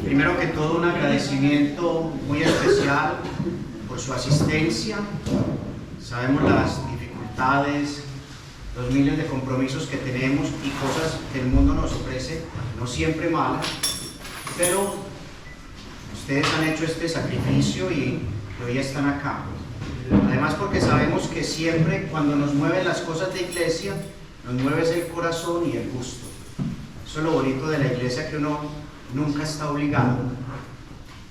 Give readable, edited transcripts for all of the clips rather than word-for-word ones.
Primero que todo, un agradecimiento muy especial por su asistencia. Sabemos las dificultades, los miles de compromisos que tenemos y cosas que el mundo nos ofrece, no siempre malas, pero ustedes han hecho este sacrificio y hoy están acá. Además, porque sabemos que siempre cuando nos mueven las cosas de iglesia, nos mueve el corazón y el gusto. Eso es lo bonito de la iglesia, que uno nunca está obligado.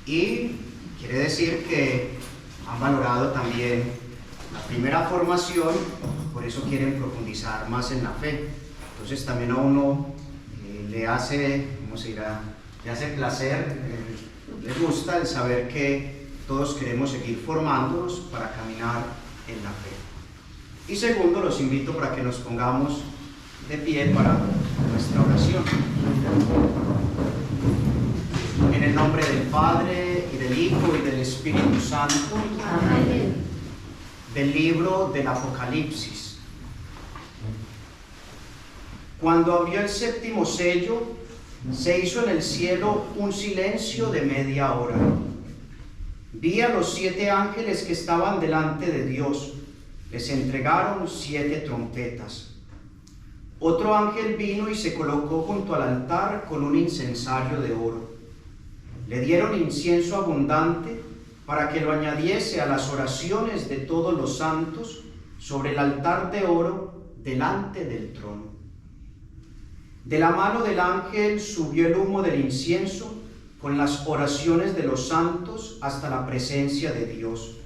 Y quiere decir que han valorado también la primera formación, por eso quieren profundizar más en la fe. Entonces también a uno le hace, ¿cómo se dirá? Le hace placer, le gusta el saber que todos queremos seguir formándonos para caminar en la fe. Y segundo, los invito para que nos pongamos de pie para nuestra oración. En el nombre del Padre, y del Hijo, y del Espíritu Santo. Amén. Del libro del Apocalipsis. Cuando abrió el séptimo sello, se hizo en el cielo un silencio de media hora. Vi a los 7 ángeles que estaban delante de Dios. Les entregaron 7 trompetas. Otro ángel vino y se colocó junto al altar con un incensario de oro. Le dieron incienso abundante para que lo añadiese a las oraciones de todos los santos sobre el altar de oro delante del trono. De la mano del ángel subió el humo del incienso con las oraciones de los santos hasta la presencia de Dios.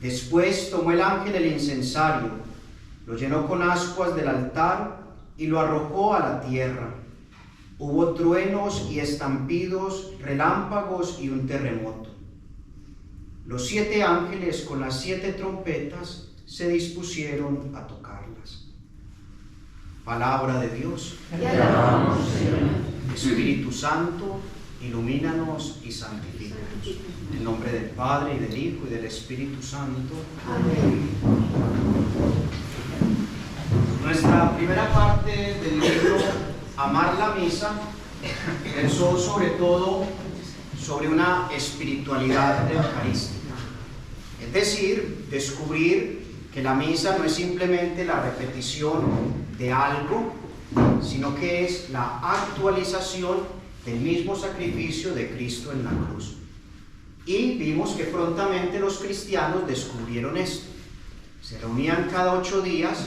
Después tomó el ángel el incensario, lo llenó con ascuas del altar y lo arrojó a la tierra. Hubo truenos y estampidos, relámpagos y un terremoto. Los 7 ángeles con las 7 trompetas se dispusieron a tocarlas. Palabra de Dios. Te alabamos, Señor. Espíritu Santo, ilumínanos y santifícanos. En el nombre del Padre, y del Hijo, y del Espíritu Santo. Amén. Nuestra primera parte del libro Amar la Misa versó sobre todo sobre una espiritualidad eucarística, es decir, descubrir que la misa no es simplemente la repetición de algo, sino que es la actualización del mismo sacrificio de Cristo en la cruz. Y vimos que prontamente los cristianos descubrieron esto. Se reunían cada 8 días,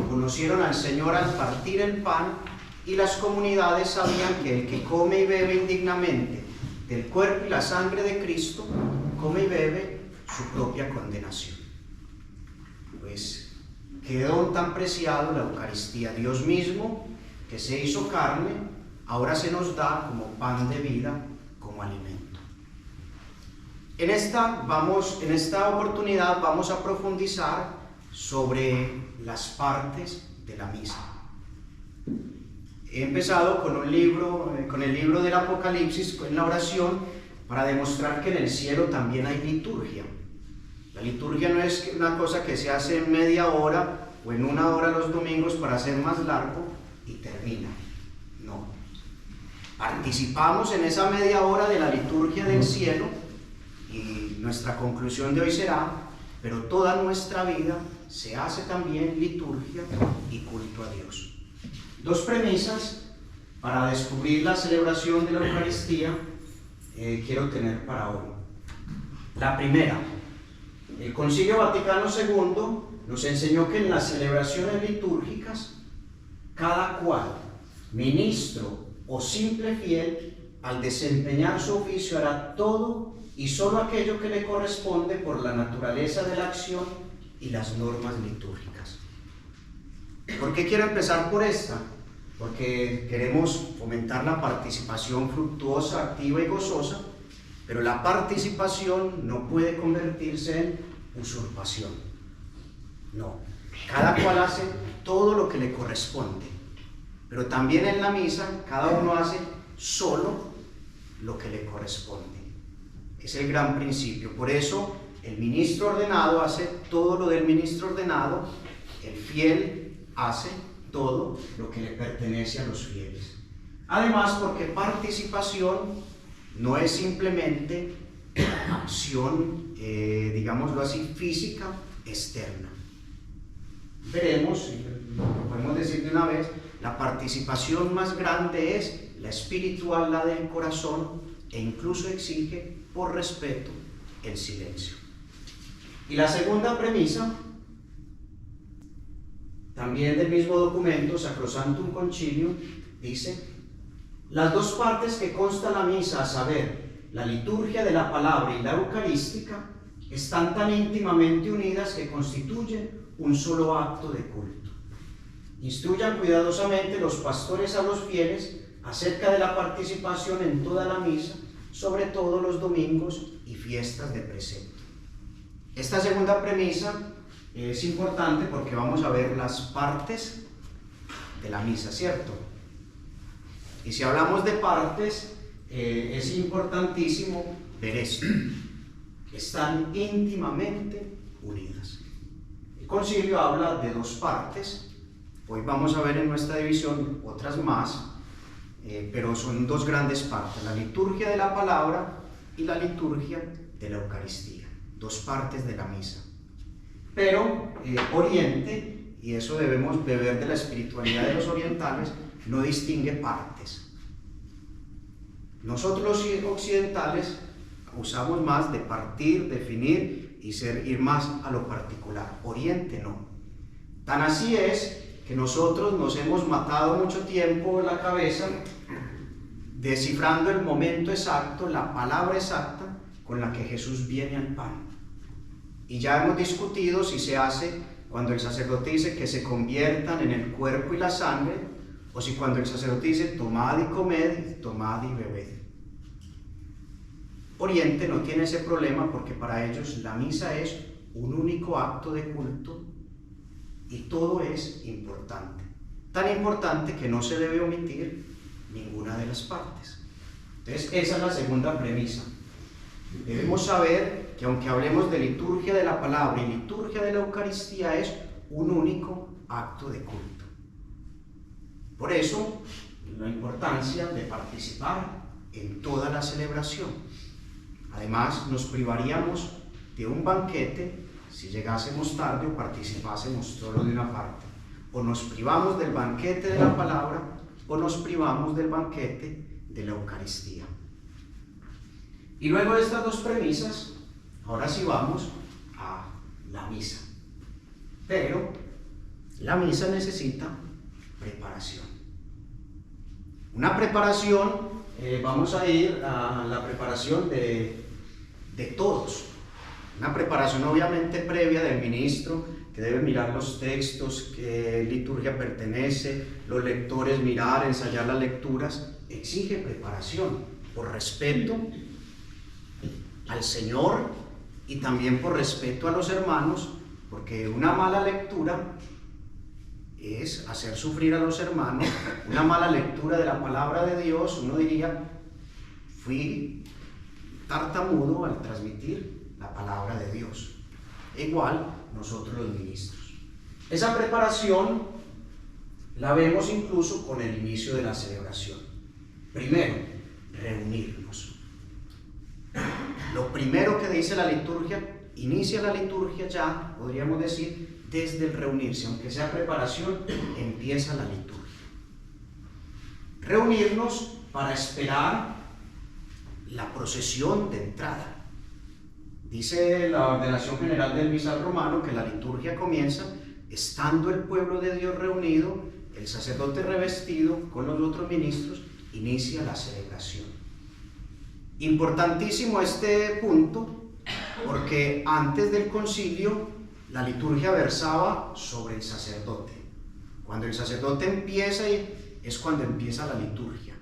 conocieron al Señor al partir el pan, y las comunidades sabían que el que come y bebe indignamente del cuerpo y la sangre de Cristo, come y bebe su propia condenación. Pues, qué don tan preciado la Eucaristía. Dios mismo, que se hizo carne, ahora se nos da como pan de vida, como alimento. En esta oportunidad vamos a profundizar sobre las partes de la misa. He empezado con el libro del Apocalipsis, en la oración, para demostrar que en el cielo también hay liturgia. La liturgia no es una cosa que se hace en media hora o en 1 hora los domingos para hacer más largo y termina. No. Participamos en esa media hora de la liturgia del cielo y nuestra conclusión de hoy será: pero toda nuestra vida se hace también liturgia y culto a Dios. 2 premisas para descubrir la celebración de la Eucaristía quiero tener para hoy. La primera, el Concilio Vaticano II nos enseñó que en las celebraciones litúrgicas, cada cual, ministro o simple fiel, al desempeñar su oficio hará todo y solo aquello que le corresponde por la naturaleza de la acción y las normas litúrgicas. ¿Por qué quiero empezar por esta? Porque queremos fomentar la participación fructuosa, activa y gozosa, pero la participación no puede convertirse en usurpación. No, cada cual hace todo lo que le corresponde, pero también en la misa cada uno hace solo lo que le corresponde. Es el gran principio. Por eso el ministro ordenado hace todo lo del ministro ordenado, el fiel hace todo lo que le pertenece a los fieles. Además, porque participación no es simplemente acción, digámoslo así, física, externa. Veremos, lo podemos decir de una vez, la participación más grande es la espiritual, la del corazón, e incluso exige, por respeto, el silencio. Y la segunda premisa, también del mismo documento, Sacrosanctum Concilium, dice: las dos partes que consta la misa, a saber, la liturgia de la palabra y la eucarística, están tan íntimamente unidas que constituyen un solo acto de culto. Instruyan cuidadosamente los pastores a los fieles acerca de la participación en toda la misa, sobre todo los domingos y fiestas de precepto. Esta segunda premisa es importante porque vamos a ver las partes de la misa, ¿cierto? Y si hablamos de partes, es importantísimo ver esto: están íntimamente unidas. El concilio habla de dos partes. Hoy vamos a ver en nuestra división otras más, pero son dos grandes partes: la liturgia de la palabra y la liturgia de la Eucaristía. Dos partes de la misa. Pero Oriente, y eso debemos beber de la espiritualidad de los orientales, no distingue partes. Nosotros los occidentales usamos más de partir, definir y ir más a lo particular. Oriente no. Tan así es que nosotros nos hemos matado mucho tiempo la cabeza descifrando el momento exacto, la palabra exacta con la que Jesús viene al pan. Y ya hemos discutido si se hace cuando el sacerdote dice que se conviertan en el cuerpo y la sangre, o si cuando el sacerdote dice tomad y comed, tomad y bebed. Oriente no tiene ese problema porque para ellos la misa es un único acto de culto y todo es importante. Tan importante que no se debe omitir ninguna de las partes. Entonces, esa es la segunda premisa. Debemos saber que aunque hablemos de liturgia de la palabra y liturgia de la Eucaristía, es un único acto de culto. Por eso, la importancia de participar en toda la celebración. Además, nos privaríamos de un banquete si llegásemos tarde o participásemos solo de una parte. O nos privamos del banquete de la palabra o nos privamos del banquete de la Eucaristía. Y luego de estas dos premisas, ahora sí vamos a la misa. Pero la misa necesita preparación. Una preparación, vamos a ir a la preparación de todos. Una preparación obviamente previa del ministro, que debe mirar los textos, qué liturgia pertenece, los lectores mirar, ensayar las lecturas. Exige preparación por respeto al Señor y también por respeto a los hermanos, porque una mala lectura es hacer sufrir a los hermanos. Una mala lectura de la palabra de Dios, uno diría, fui tartamudo al transmitir la palabra de Dios. Igual nosotros los ministros. Esa preparación la vemos incluso con el inicio de la celebración. Primero, reunirnos. Lo primero que dice la liturgia, inicia la liturgia ya, podríamos decir, desde el reunirse, aunque sea preparación, empieza la liturgia. Reunirnos para esperar la procesión de entrada. Dice la ordenación general del misal romano que la liturgia comienza estando el pueblo de Dios reunido, el sacerdote revestido con los otros ministros, inicia la celebración. Importantísimo este punto, porque antes del concilio la liturgia versaba sobre el sacerdote. Cuando el sacerdote empieza, es cuando empieza la liturgia.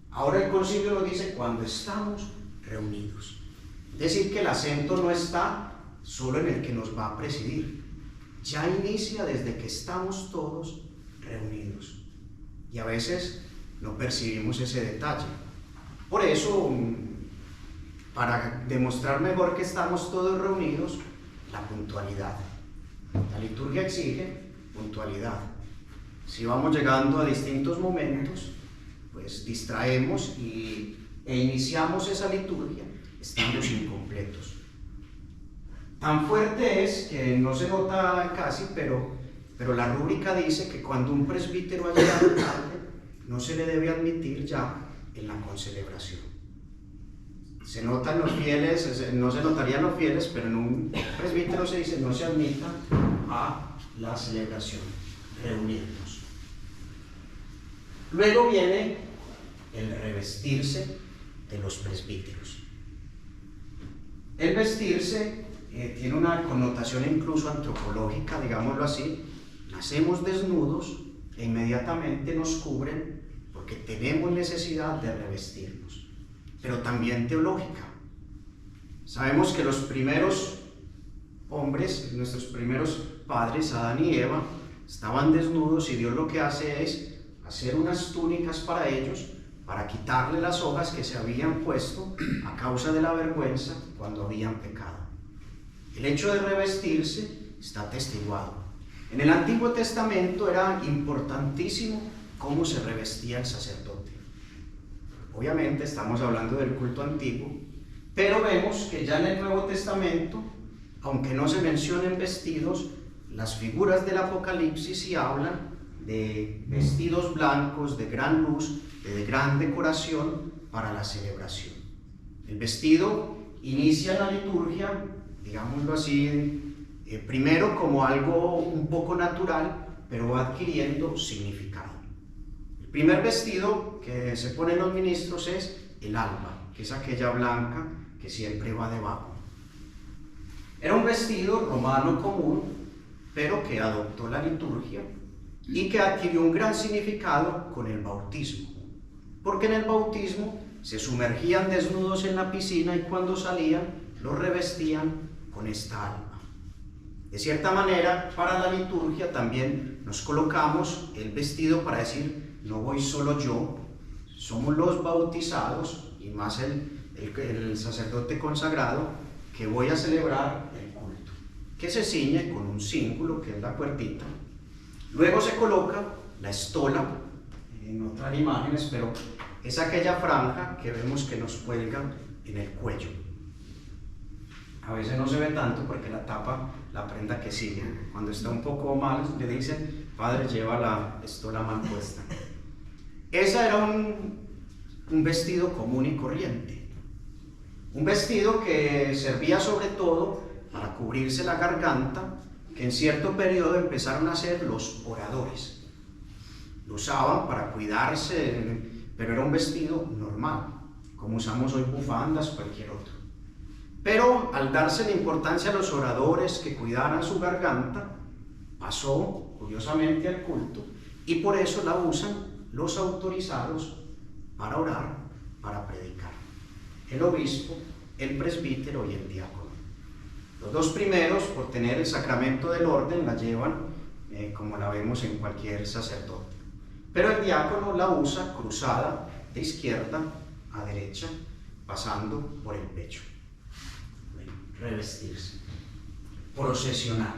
Ahora el concilio lo dice cuando estamos reunidos. Es decir, que el acento no está solo en el que nos va a presidir. Ya inicia desde que estamos todos reunidos. Y a veces no percibimos ese detalle. Por eso, para demostrar mejor que estamos todos reunidos, la puntualidad. La liturgia exige puntualidad. Si vamos llegando a distintos momentos, pues distraemos e iniciamos esa liturgia estando incompletos. Tan fuerte es que no se nota casi, pero la rúbrica dice que cuando un presbítero ha llegado tarde, no se le debe admitir ya en la concelebración. Se notan los fieles, no se notarían los fieles, pero en un presbítero se dice no se admita a la celebración, reunirnos. Luego viene el revestirse de los presbíteros. El vestirse tiene una connotación incluso antropológica, digámoslo así. Nacemos desnudos e inmediatamente nos cubren porque tenemos necesidad de revestirnos, pero también teológica. Sabemos que los primeros hombres, nuestros primeros padres, Adán y Eva, estaban desnudos y Dios lo que hace es hacer unas túnicas para ellos, para quitarle las hojas que se habían puesto a causa de la vergüenza cuando habían pecado. El hecho de revestirse está atestiguado. En el Antiguo Testamento era importantísimo cómo se revestía el sacerdote. Obviamente estamos hablando del culto antiguo, pero vemos que ya en el Nuevo Testamento, aunque no se mencionen vestidos, las figuras del Apocalipsis sí hablan de vestidos blancos, de gran luz, de gran decoración para la celebración. El vestido inicia la liturgia, digámoslo así, primero como algo un poco natural, pero va adquiriendo significado. El primer vestido que se ponen los ministros es el alba, que es aquella blanca que siempre va debajo. Era un vestido romano común, pero que adoptó la liturgia y que adquirió un gran significado con el bautismo, porque en el bautismo se sumergían desnudos en la piscina y cuando salían los revestían con esta alba. De cierta manera, para la liturgia también nos colocamos el vestido para decir, no voy solo yo, somos los bautizados y más el sacerdote consagrado que voy a celebrar el culto, que se ciñe con un cíngulo que es la cuerdita. Luego se coloca la estola, en otras imágenes, pero es aquella franja que vemos que nos cuelga en el cuello. A veces no se ve tanto porque la tapa la prenda que sigue. Cuando está un poco mal, le dicen, padre, lleva la estola mal puesta. Esa era un vestido común y corriente. Un vestido que servía sobre todo para cubrirse la garganta, que en cierto periodo empezaron a ser los oradores. Lo usaban para cuidarse, pero era un vestido normal, como usamos hoy bufandas o cualquier otro. Pero al darse la importancia a los oradores que cuidaran su garganta, pasó curiosamente al culto y por eso la usan los autorizados para orar, para predicar. El obispo, el presbítero y el diácono. Los dos primeros, por tener el sacramento del orden, la llevan como la vemos en cualquier sacerdote. Pero el diácono la usa cruzada de izquierda a derecha, pasando por el pecho. Revestirse. Procesionar.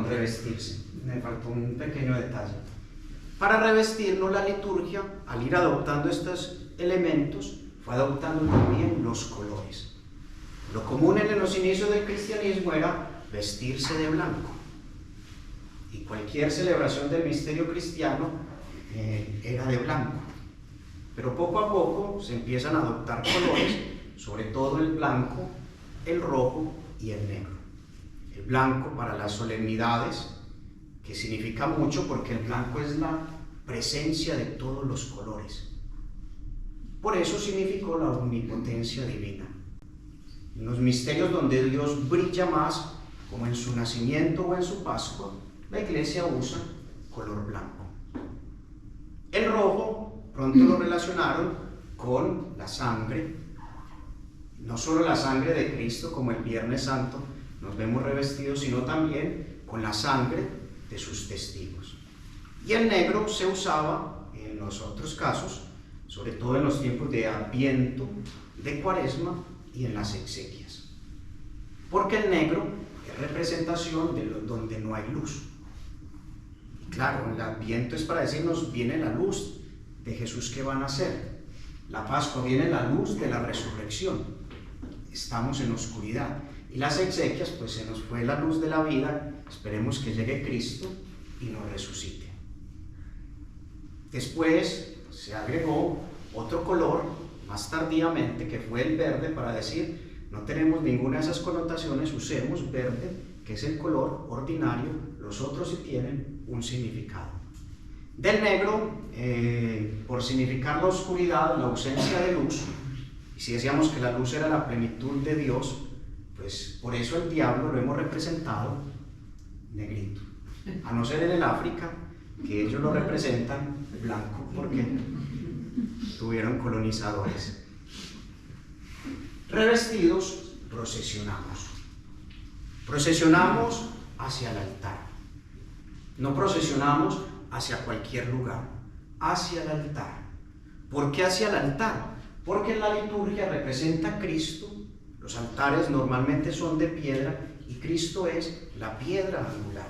Revestirse. Me faltó un pequeño detalle. Para revestirnos, la liturgia, al ir adoptando estos elementos, fue adoptando también los colores. Lo común en los inicios del cristianismo era vestirse de blanco. Y cualquier celebración del misterio cristiano era de blanco. Pero poco a poco se empiezan a adoptar colores, sobre todo el blanco, el rojo y el negro. El blanco para las solemnidades, que significa mucho porque el blanco es la presencia de todos los colores. Por eso significó la omnipotencia divina. En los misterios donde Dios brilla más, como en su nacimiento o en su Pascua, la Iglesia usa color blanco. El rojo pronto lo relacionaron con la sangre, no solo la sangre de Cristo, como el Viernes Santo nos vemos revestidos, sino también con la sangre de sus testigos. Y el negro se usaba en los otros casos, sobre todo en los tiempos de Adviento, de Cuaresma y en las exequias. Porque el negro es representación de donde no hay luz. Claro, el Adviento es para decirnos, viene la luz de Jesús que va a nacer. La Pascua viene la luz de la resurrección. Estamos en oscuridad. Y las exequias, pues se nos fue la luz de la vida. Esperemos que llegue Cristo y nos resucite. Después se agregó otro color más tardíamente, que fue el verde, para decir, no tenemos ninguna de esas connotaciones, usemos verde, que es el color ordinario, los otros sí tienen un significado. Del negro, por significar la oscuridad, la ausencia de luz, y si decíamos que la luz era la plenitud de Dios, pues por eso el diablo lo hemos representado negrito, a no ser en el África, que ellos lo representan blanco, porque tuvieron colonizadores. Revestidos, procesionamos. Procesionamos hacia el altar. No procesionamos hacia cualquier lugar, hacia el altar. ¿Por qué hacia el altar? Porque la liturgia representa a Cristo. Los altares normalmente son de piedra y Cristo es la piedra angular.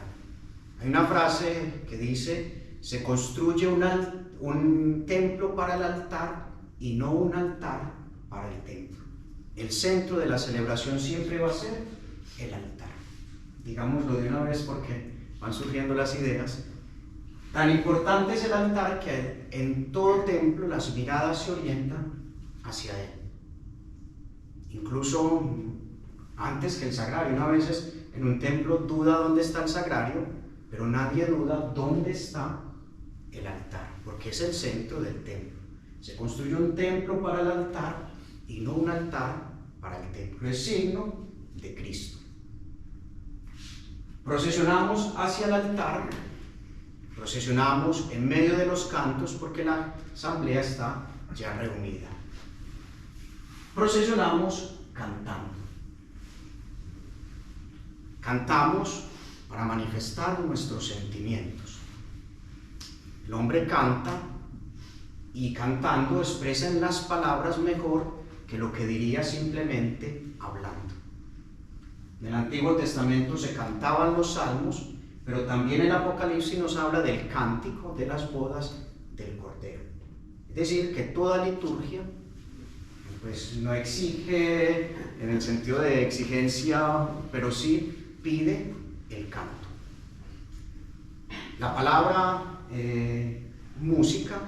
Hay una frase que dice, se construye un templo para el altar y no un altar para el templo. El centro de la celebración siempre va a ser el altar. Digámoslo de una vez porque van surgiendo las ideas. Tan importante es el altar que en todo templo las miradas se orientan hacia él. Incluso antes que el sagrario. Una vez en un templo duda dónde está el sagrario, pero nadie duda dónde está el altar, porque es el centro del templo. Se construye un templo para el altar y no un altar para el templo. Es signo de Cristo. Procesionamos hacia el altar, procesionamos en medio de los cantos porque la asamblea está ya reunida. Procesionamos cantando. Cantamos para manifestar nuestros sentimientos. El hombre canta y cantando expresa en las palabras mejor que lo que diría simplemente hablando. En el Antiguo Testamento se cantaban los salmos, pero también el Apocalipsis nos habla del cántico de las bodas del Cordero. Es decir, que toda liturgia pues no exige en el sentido de exigencia, pero sí pide el canto. La palabra música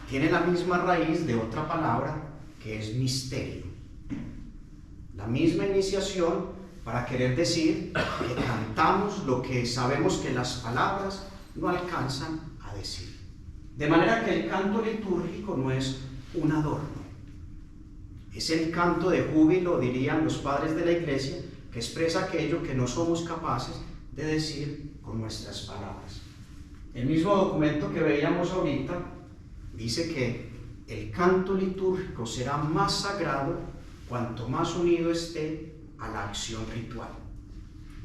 tiene la misma raíz de otra palabra que es misterio. La misma iniciación para querer decir que cantamos lo que sabemos que las palabras no alcanzan a decir. De manera que el canto litúrgico no es un adorno. Es el canto de júbilo, dirían los padres de la Iglesia, que expresa aquello que no somos capaces de decir con nuestras palabras. El mismo documento que veíamos ahorita dice que el canto litúrgico será más sagrado cuanto más unido esté a la acción ritual.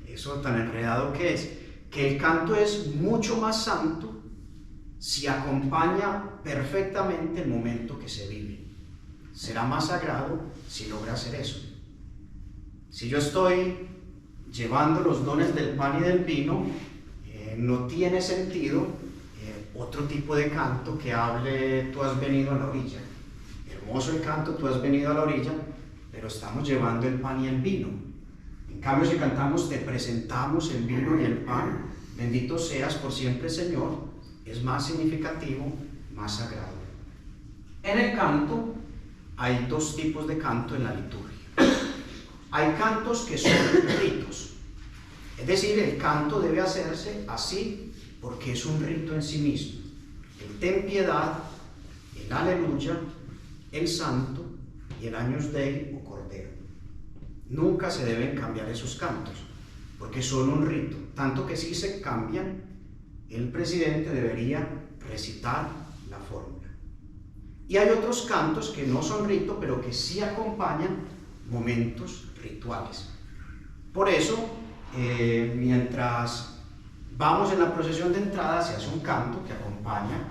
Eso tan enredado que es, que el canto es mucho más santo si acompaña perfectamente el momento que se vive. Será más sagrado si logra hacer eso. Si yo estoy llevando los dones del pan y del vino, no tiene sentido otro tipo de canto que hable tú has venido a la orilla. Hermoso el canto, tú has venido a la orilla, pero estamos llevando el pan y el vino. En cambio, si cantamos te presentamos el vino y el pan, bendito seas por siempre, Señor, es más significativo, más sagrado. En el canto hay dos tipos de canto en la liturgia. Hay cantos que son ritos, es decir, el canto debe hacerse así porque es un rito en sí mismo. El ten piedad, el aleluya, el santo y el agnus Dei o cordero. Nunca se deben cambiar esos cantos porque son un rito, tanto que si se cambian, el presidente debería recitar la fórmula. Y hay otros cantos que no son rito, pero que sí acompañan momentos rituales. Por eso, mientras vamos en la procesión de entrada, se hace un canto que acompaña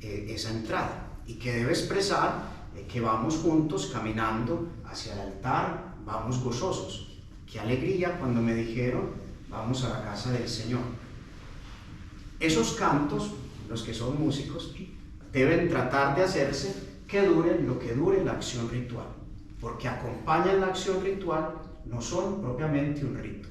esa entrada y que debe expresar que vamos juntos caminando hacia el altar, vamos gozosos. Qué alegría cuando me dijeron, vamos a la casa del Señor. Esos cantos, los que son músicos, deben tratar de hacerse que duren lo que dure la acción ritual, porque acompañan la acción ritual, no son propiamente un rito.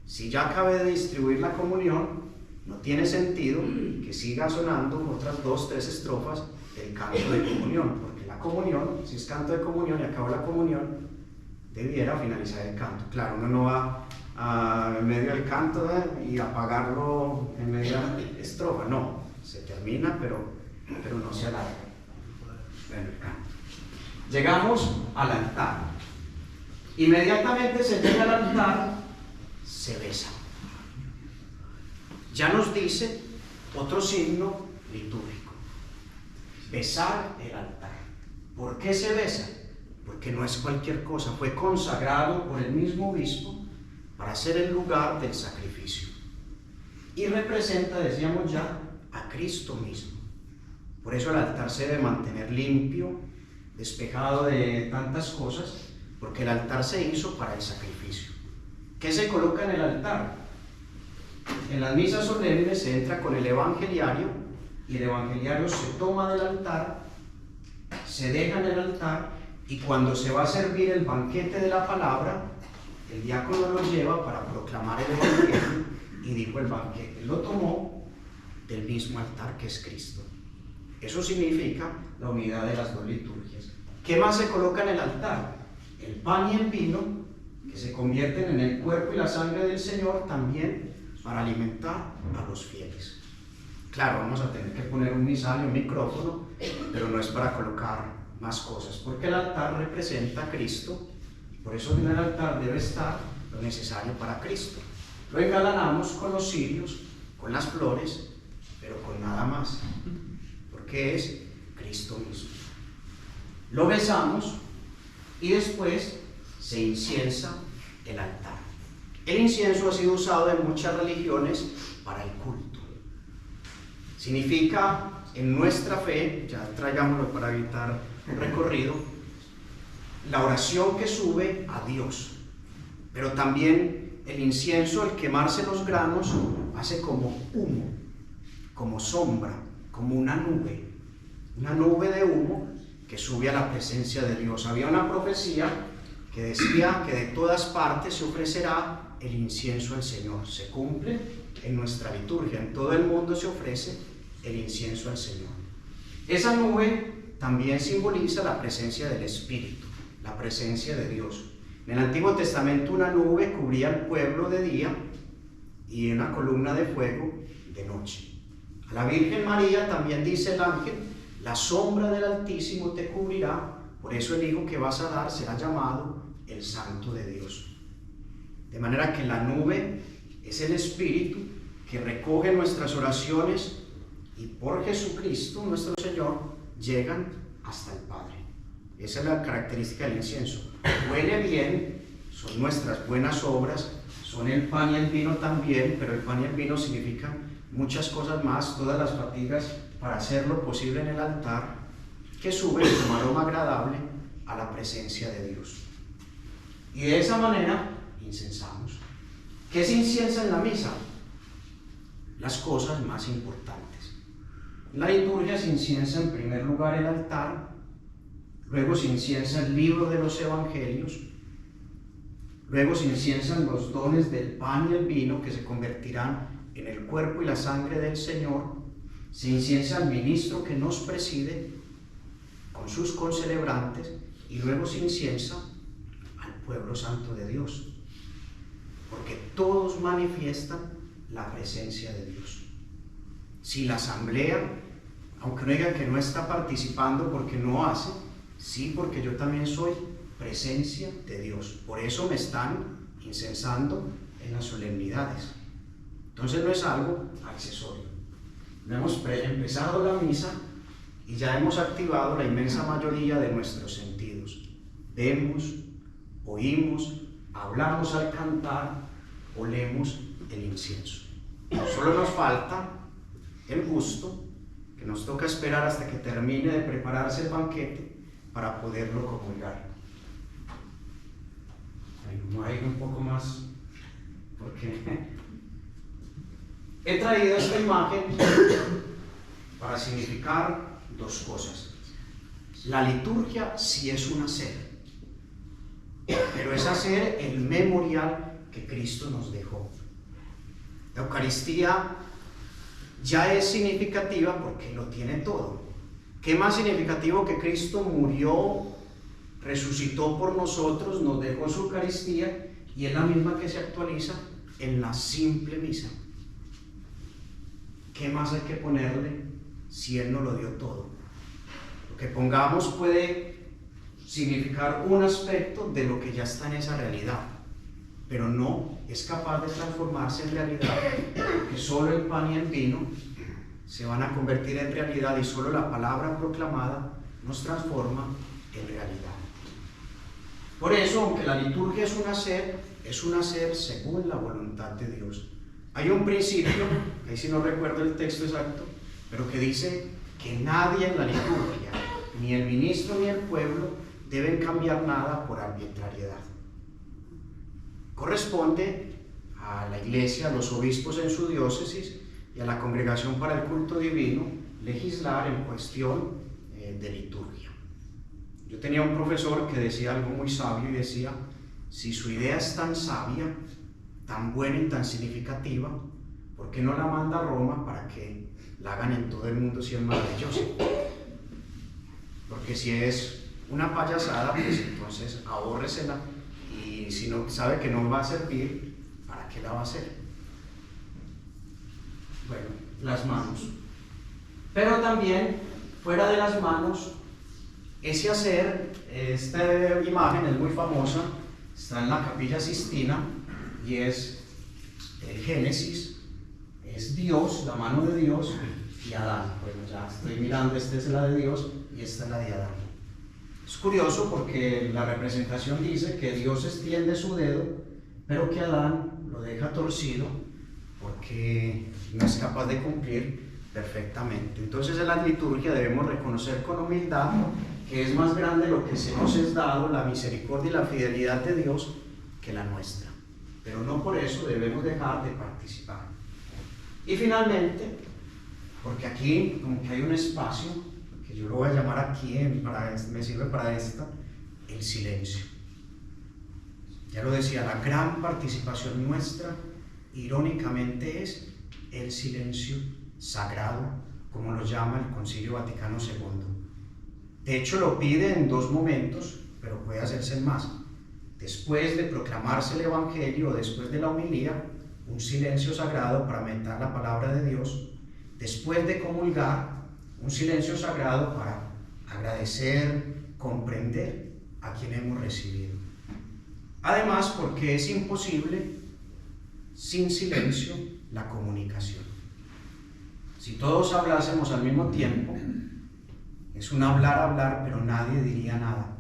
Si ya acabé de distribuir la comunión, no tiene sentido que siga sonando otras 2, 3 estrofas del canto de comunión, porque la comunión, si es canto de comunión y acabó la comunión, debiera finalizar el canto. Claro, uno no va en medio del canto y apagarlo en media estrofa, no, se termina, pero no se alarga. Bueno, el canto. Llegamos al altar. Inmediatamente se llega al altar, se besa. Ya nos dice otro signo litúrgico: besar el altar. ¿Por qué se besa? Porque no es cualquier cosa, fue consagrado por el mismo obispo para ser el lugar del sacrificio. Y representa, decíamos ya, a Cristo mismo. Por eso el altar se debe mantener limpio, despejado de tantas cosas, porque el altar se hizo para el sacrificio. ¿Qué se coloca en el altar? En las misas solemnes se entra con el evangeliario, y el evangeliario se toma del altar, se deja en el altar, y cuando se va a servir el banquete de la palabra, el diácono lo lleva para proclamar el evangelio, y dijo el banquete, lo tomó del mismo altar que es Cristo. Eso significa la unidad de las dos liturgias. ¿Qué más se coloca en el altar? El pan y el vino, que se convierten en el cuerpo y la sangre del Señor, también para alimentar a los fieles. Claro, vamos a tener que poner un misal y un micrófono, pero no es para colocar más cosas, porque el altar representa a Cristo, y por eso en el altar debe estar lo necesario para Cristo. Lo engalanamos con los cirios, con las flores, pero con nada más, porque es Cristo mismo. Lo besamos y después se inciensa el altar. El incienso ha sido usado en muchas religiones para el culto. Significa, en nuestra fe, ya traigámoslo para evitar un recorrido, la oración que sube a Dios. Pero también el incienso, al quemarse los granos, hace como humo, como sombra, como una nube de humo que sube a la presencia de Dios. Había una profecía que decía que de todas partes se ofrecerá el incienso al Señor. Se cumple en nuestra liturgia, en todo el mundo se ofrece el incienso al Señor. Esa nube también simboliza la presencia del Espíritu, la presencia de Dios. En el Antiguo Testamento una nube cubría al pueblo de día y una columna de fuego de noche. A la Virgen María también dice el ángel, la sombra del Altísimo te cubrirá, por eso el Hijo que vas a dar será llamado el Santo de Dios. De manera que la nube es el Espíritu que recoge nuestras oraciones y por Jesucristo nuestro Señor llegan hasta el Padre. Esa es la característica del incienso. Huele bien, son nuestras buenas obras, son el pan y el vino también, pero el pan y el vino significan muchas cosas más, todas las fatigas para hacer lo posible en el altar, que suben como aroma agradable a la presencia de Dios. Y de esa manera incensamos. ¿Qué se inciensa en la misa? Las cosas más importantes. En la liturgia se inciensa en primer lugar el altar, luego se inciensa el libro de los evangelios, luego se inciensan los dones del pan y el vino que se convertirán en el cuerpo y la sangre del Señor, se inciensa al ministro que nos preside con sus concelebrantes y luego se inciensa al pueblo santo de Dios, porque todos manifiestan la presencia de Dios. Si la asamblea, aunque no diga que no está participando porque no hace, sí, porque yo también soy presencia de Dios, por eso me están incensando en las solemnidades. Entonces no es algo accesorio. No hemos empezado la misa y ya hemos activado la inmensa mayoría de nuestros sentidos. Vemos, oímos, hablamos al cantar, olemos el incienso. Solo nos falta el gusto, que nos toca esperar hasta que termine de prepararse el banquete para poderlo comulgar. Ahí un poco más, porque He traído esta imagen para significar dos cosas. La liturgia sí es un hacer, pero es hacer el memorial que Cristo nos dejó. La Eucaristía ya es significativa porque lo tiene todo. ¿Qué más significativo que Cristo murió, resucitó por nosotros, nos dejó su Eucaristía y es la misma que se actualiza en la simple misa? ¿Qué más hay que ponerle si Él nos lo dio todo? Lo que pongamos puede significar un aspecto de lo que ya está en esa realidad, pero no es capaz de transformarse en realidad, porque solo el pan y el vino se van a convertir en realidad y solo la palabra proclamada nos transforma en realidad. Por eso, aunque la liturgia es un hacer según la voluntad de Dios. Hay un principio, ahí sí no recuerdo el texto exacto, pero que dice que nadie en la liturgia, ni el ministro ni el pueblo, deben cambiar nada por arbitrariedad. Corresponde a la iglesia, a los obispos en su diócesis y a la congregación para el culto divino legislar en cuestión de liturgia. Yo tenía un profesor que decía algo muy sabio y decía: si su idea es tan sabia, tan buena y tan significativa, ¿por qué no la manda a Roma para que la hagan en todo el mundo si es maravillosa? Porque si es una payasada, pues entonces ahórresela, y si no sabe que no va a servir, ¿para qué la va a hacer? Bueno, las manos. Pero también, fuera de las manos, ese hacer, esta imagen es muy famosa, está en la Capilla Sistina y es el Génesis, es Dios, la mano de Dios y Adán. Bueno, ya estoy mirando, esta es la de Dios y esta es la de Adán. Es curioso porque la representación dice que Dios extiende su dedo, pero que Adán lo deja torcido porque no es capaz de cumplir perfectamente. Entonces en la liturgia debemos reconocer con humildad que es más grande lo que se nos es dado, la misericordia y la fidelidad de Dios, que la nuestra. Pero no por eso debemos dejar de participar. Y finalmente, porque aquí como que hay un espacio, que yo lo voy a llamar aquí, me sirve para esta, el silencio. Ya lo decía, la gran participación nuestra, irónicamente, es el silencio sagrado, como lo llama el Concilio Vaticano II. De hecho, lo pide en dos momentos, pero puede hacerse en más. Después de proclamarse el Evangelio o después de la homilía, un silencio sagrado para meditar la palabra de Dios. Después de comulgar, un silencio sagrado para agradecer, comprender a quien hemos recibido. Además, porque es imposible sin silencio la comunicación. Si todos hablásemos al mismo tiempo, es un hablar, pero nadie diría nada.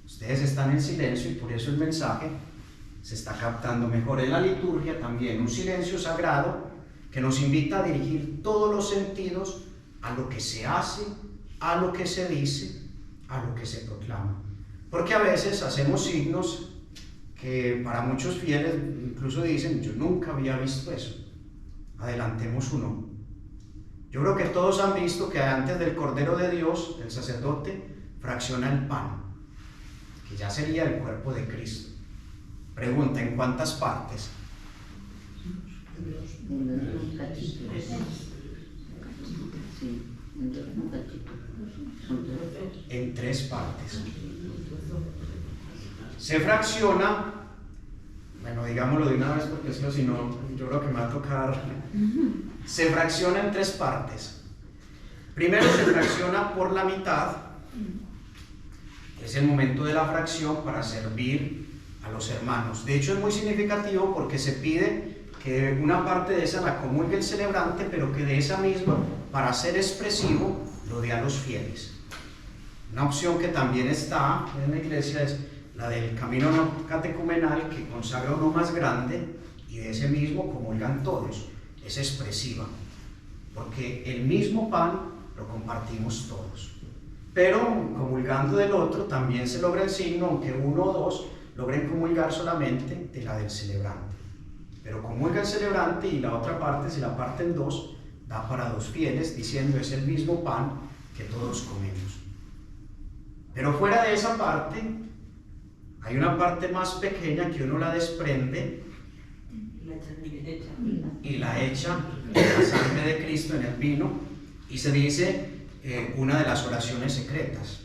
Ustedes están en silencio y por eso el mensaje se está captando mejor. En la liturgia también un silencio sagrado que nos invita a dirigir todos los sentidos a lo que se hace, a lo que se dice, a lo que se proclama. Porque a veces hacemos signos que para muchos fieles incluso dicen: yo nunca había visto eso. Adelantemos uno. Yo creo que todos han visto que antes del Cordero de Dios, el sacerdote fracciona el pan, que ya sería el cuerpo de Cristo. Pregunta: ¿en cuántas partes? En 3 partes. Se fracciona, bueno, digámoslo de una vez porque es que si no, yo creo que me va a tocar. Se fracciona en 3 partes. Primero se fracciona por la mitad, es el momento de la fracción para servir a los hermanos. De hecho, es muy significativo porque se pide que una parte de esa la comulgue el celebrante, pero que de esa misma, para ser expresivo, lo dé a los fieles. Una opción que también está en la iglesia es la del camino catecumenal, que consagra uno más grande y de ese mismo comulgan todos. Es expresiva, porque el mismo pan lo compartimos todos. Pero comulgando del otro también se logra el signo, aunque uno o dos logren comulgar solamente de la del celebrante. pero comulga el celebrante y la otra parte, si la parte en dos, da para 2 fieles, diciendo es el mismo pan que todos comemos. Pero fuera de esa parte, hay una parte más pequeña que uno la desprende y la echa la sangre de Cristo en el vino, y se dice una de las oraciones secretas.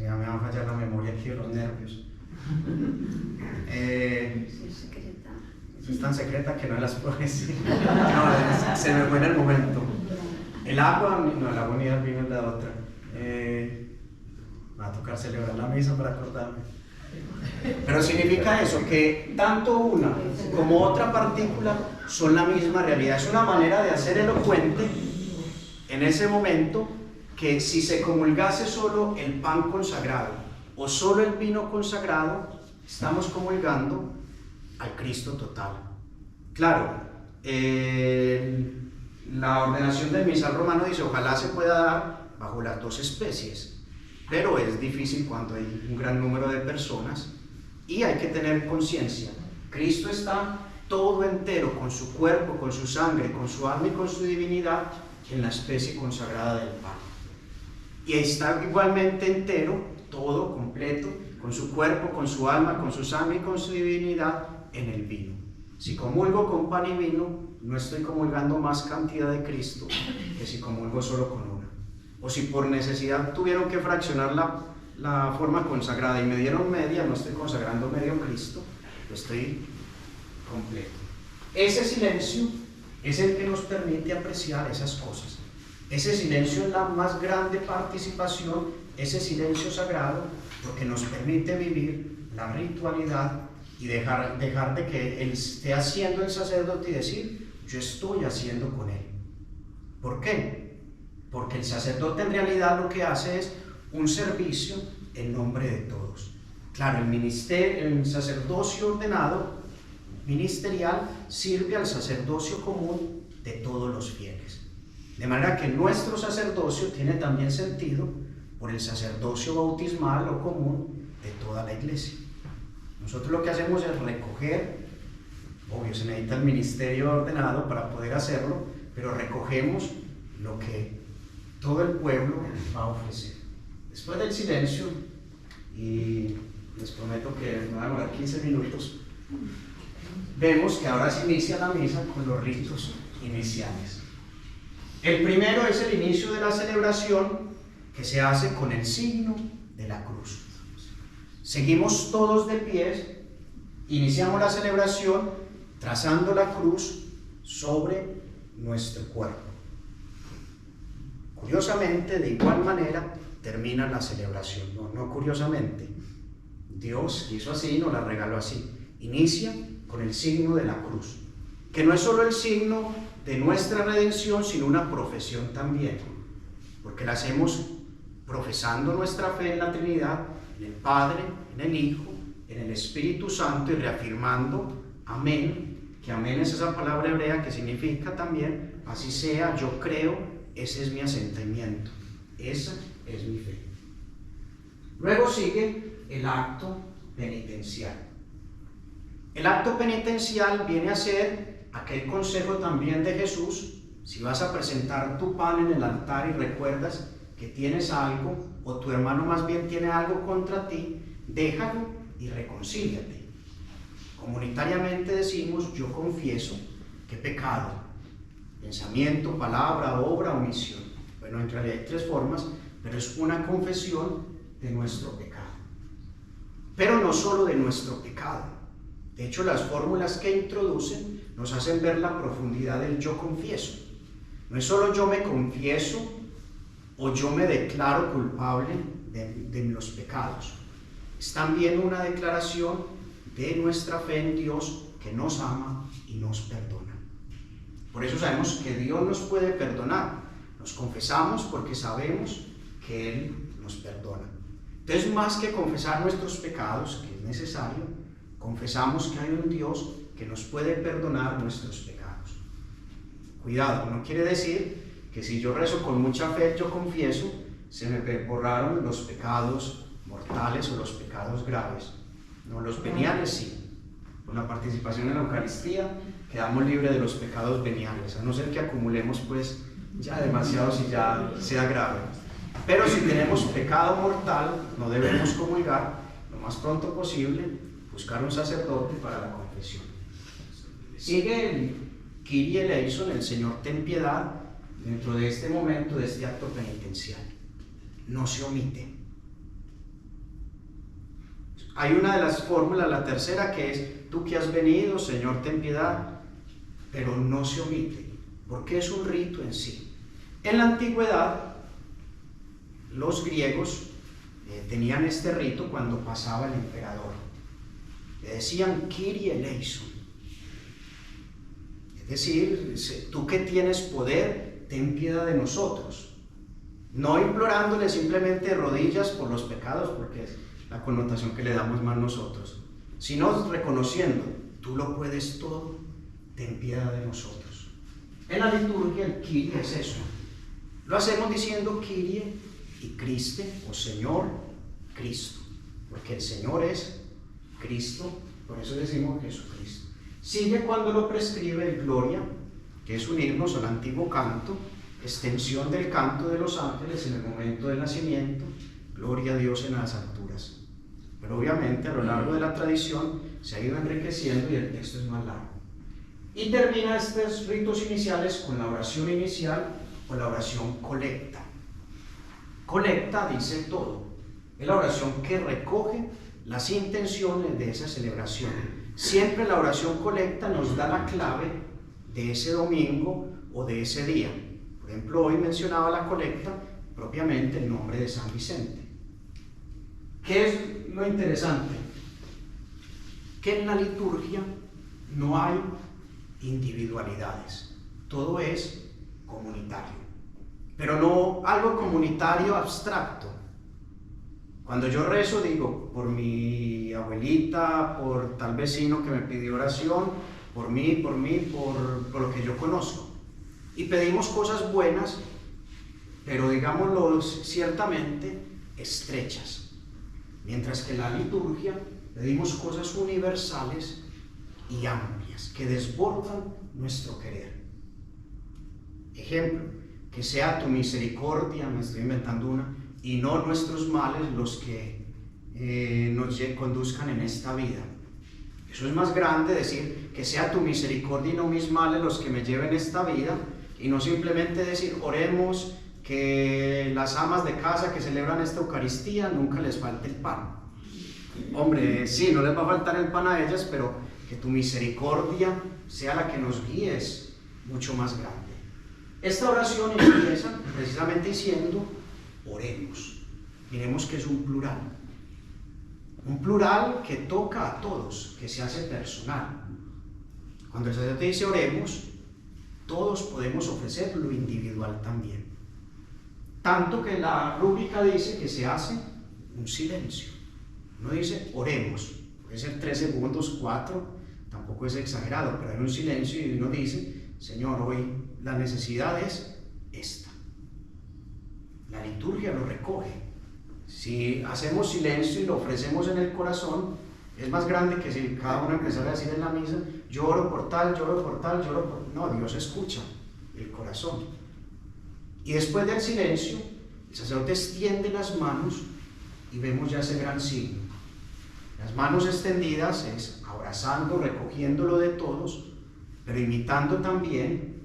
Ya me va a fallar la memoria aquí de los nervios. Es tan secreta que no las puedo decir. No, se me fue en el momento. El agua, no, el agua ni el vino es la otra. Va a tocar celebrar la misa para acordarme. Pero significa eso, que tanto una como otra partícula son la misma realidad. Es una manera de hacer elocuente en ese momento que si se comulgase solo el pan consagrado o solo el vino consagrado, estamos comulgando al Cristo total. Claro, la ordenación del misal romano dice ojalá se pueda dar bajo las 2 especies, pero es difícil cuando hay un gran número de personas, y hay que tener conciencia, Cristo está todo entero, con su cuerpo, con su sangre, con su alma y con su divinidad, en la especie consagrada del pan. Y está igualmente entero, todo completo, con su cuerpo, con su alma, con su sangre y con su divinidad en el vino. Si comulgo con pan y vino, no estoy comulgando más cantidad de Cristo que si comulgo solo con una. O si por necesidad tuvieron que fraccionar la forma consagrada y me dieron media, no estoy consagrando medio Cristo, lo estoy completo. Ese silencio es el que nos permite apreciar esas cosas. Ese silencio es la más grande participación, ese silencio sagrado, porque nos permite vivir la ritualidad y dejar de que Él esté haciendo el sacerdote y decir, yo estoy haciendo con Él. ¿Por qué? Porque el sacerdote en realidad lo que hace es un servicio en nombre de todos. Claro, el sacerdocio ordenado, ministerial, sirve al sacerdocio común de todos los fieles. De manera que nuestro sacerdocio tiene también sentido por el sacerdocio bautismal o común de toda la iglesia. Nosotros lo que hacemos es recoger, obvio se necesita el ministerio ordenado para poder hacerlo, pero recogemos lo que todo el pueblo va a ofrecer. Después del silencio, y les prometo que me va a demorar 15 minutos, vemos que ahora se inicia la misa con los ritos iniciales. El primero es el inicio de la celebración, que se hace con el signo de la cruz. Seguimos todos de pies, iniciamos la celebración trazando la cruz sobre nuestro cuerpo. Curiosamente, de igual manera, termina la celebración. No curiosamente, Dios hizo así, nos la regaló así. Inicia con el signo de la cruz, que no es solo el signo de nuestra redención, sino una profesión también, porque la hacemos profesando nuestra fe en la Trinidad, en el Padre, en el Hijo, en el Espíritu Santo, y reafirmando amén, que amén es esa palabra hebrea que significa también así sea, yo creo, ese es mi asentimiento, esa es mi fe. Luego sigue el acto penitencial. El acto penitencial viene a ser aquel consejo también de Jesús: si vas a presentar tu pan en el altar y recuerdas que tienes algo, o tu hermano más bien tiene algo contra ti, déjalo y reconcíliate. Comunitariamente decimos, yo confieso que he pecado, pensamiento, palabra, obra, omisión. Bueno, en realidad hay 3 formas, pero es una confesión de nuestro pecado. Pero no solo de nuestro pecado. De hecho, las fórmulas que introducen nos hacen ver la profundidad del yo confieso. No es solo yo me confieso o yo me declaro culpable de los pecados. Es también una declaración de nuestra fe en Dios, que nos ama y nos perdona. Por eso sabemos que Dios nos puede perdonar. Nos confesamos porque sabemos que Él nos perdona. Entonces, más que confesar nuestros pecados, que es necesario, confesamos que hay un Dios que nos puede perdonar nuestros pecados. Cuidado, no quiere decir que si yo rezo con mucha fe, yo confieso, se me borraron los pecados mortales o los pecados graves. No, los veniales sí, con la participación en la Eucaristía, quedamos libres de los pecados veniales, a no ser que acumulemos pues ya demasiados y ya sea grave. Pero si tenemos pecado mortal, no debemos comulgar, lo más pronto posible, buscar un sacerdote para la confesión. Sigue el Kyrie eleison, el Señor ten piedad, dentro de este momento, de este acto penitencial. No se omite. Hay una de las fórmulas, la tercera, que es: tú que has venido, Señor, ten piedad, pero no se omite, porque es un rito en sí. En la antigüedad, los griegos tenían este rito cuando pasaba el emperador. Le decían Kyrie eleison. Es decir, tú que tienes poder, ten piedad de nosotros. No implorándole simplemente de rodillas por los pecados, porque es la connotación que le damos más nosotros, sino reconociendo: tú lo puedes todo, ten piedad de nosotros. En la liturgia el Kyrie es eso. Lo hacemos diciendo Kyrie y Christe, o Señor Cristo, porque el Señor es Cristo, por eso decimos Jesucristo. Sigue cuando lo prescribe el Gloria, que es unirnos al antiguo canto, extensión del canto de los ángeles en el momento del nacimiento, gloria a Dios en las alturas. Pero obviamente a lo largo de la tradición se ha ido enriqueciendo y el texto es más largo. Y termina estos ritos iniciales con la oración inicial o la oración colecta. Colecta dice todo. Es la oración que recoge las intenciones de esa celebración. Siempre la oración colecta nos da la clave de ese domingo o de ese día. Por ejemplo, hoy mencionaba la colecta propiamente el nombre de San Vicente. ¿Qué es lo interesante? Que en la liturgia no hay individualidades, todo es comunitario, pero no algo comunitario abstracto. Cuando yo rezo digo por mi abuelita, por tal vecino que me pidió oración, por mí, por lo que yo conozco, y pedimos cosas buenas, pero digámoslo ciertamente estrechas. Mientras que en la liturgia pedimos cosas universales y amplias que desbordan nuestro querer. Ejemplo: que sea tu misericordia, me estoy inventando una, y no nuestros males los que nos conduzcan en esta vida. Eso es más grande, decir que sea tu misericordia y no mis males los que me lleven esta vida, y no simplemente decir oremos que las amas de casa que celebran esta Eucaristía nunca les falte el pan. Hombre, sí, no les va a faltar el pan a ellas, pero que tu misericordia sea la que nos guíe es mucho más grande. Esta oración empieza precisamente diciendo oremos. Miremos que es un plural que toca a todos, que se hace personal. Cuando el sacerdote dice oremos, todos podemos ofrecer lo individual también. Tanto que la rúbrica dice que se hace un silencio. Uno dice oremos, puede ser 3 segundos, 4, tampoco es exagerado, pero hay un silencio y uno dice: Señor, hoy la necesidad es esta. La liturgia lo recoge. Si hacemos silencio y lo ofrecemos en el corazón, es más grande que si cada uno empezara a decir en la misa: yo oro por tal, yo oro por tal, yo oro por... No, Dios escucha el corazón. Y después del silencio, el sacerdote extiende las manos y vemos ya ese gran signo. Las manos extendidas es abrazando, recogiéndolo de todos, pero imitando también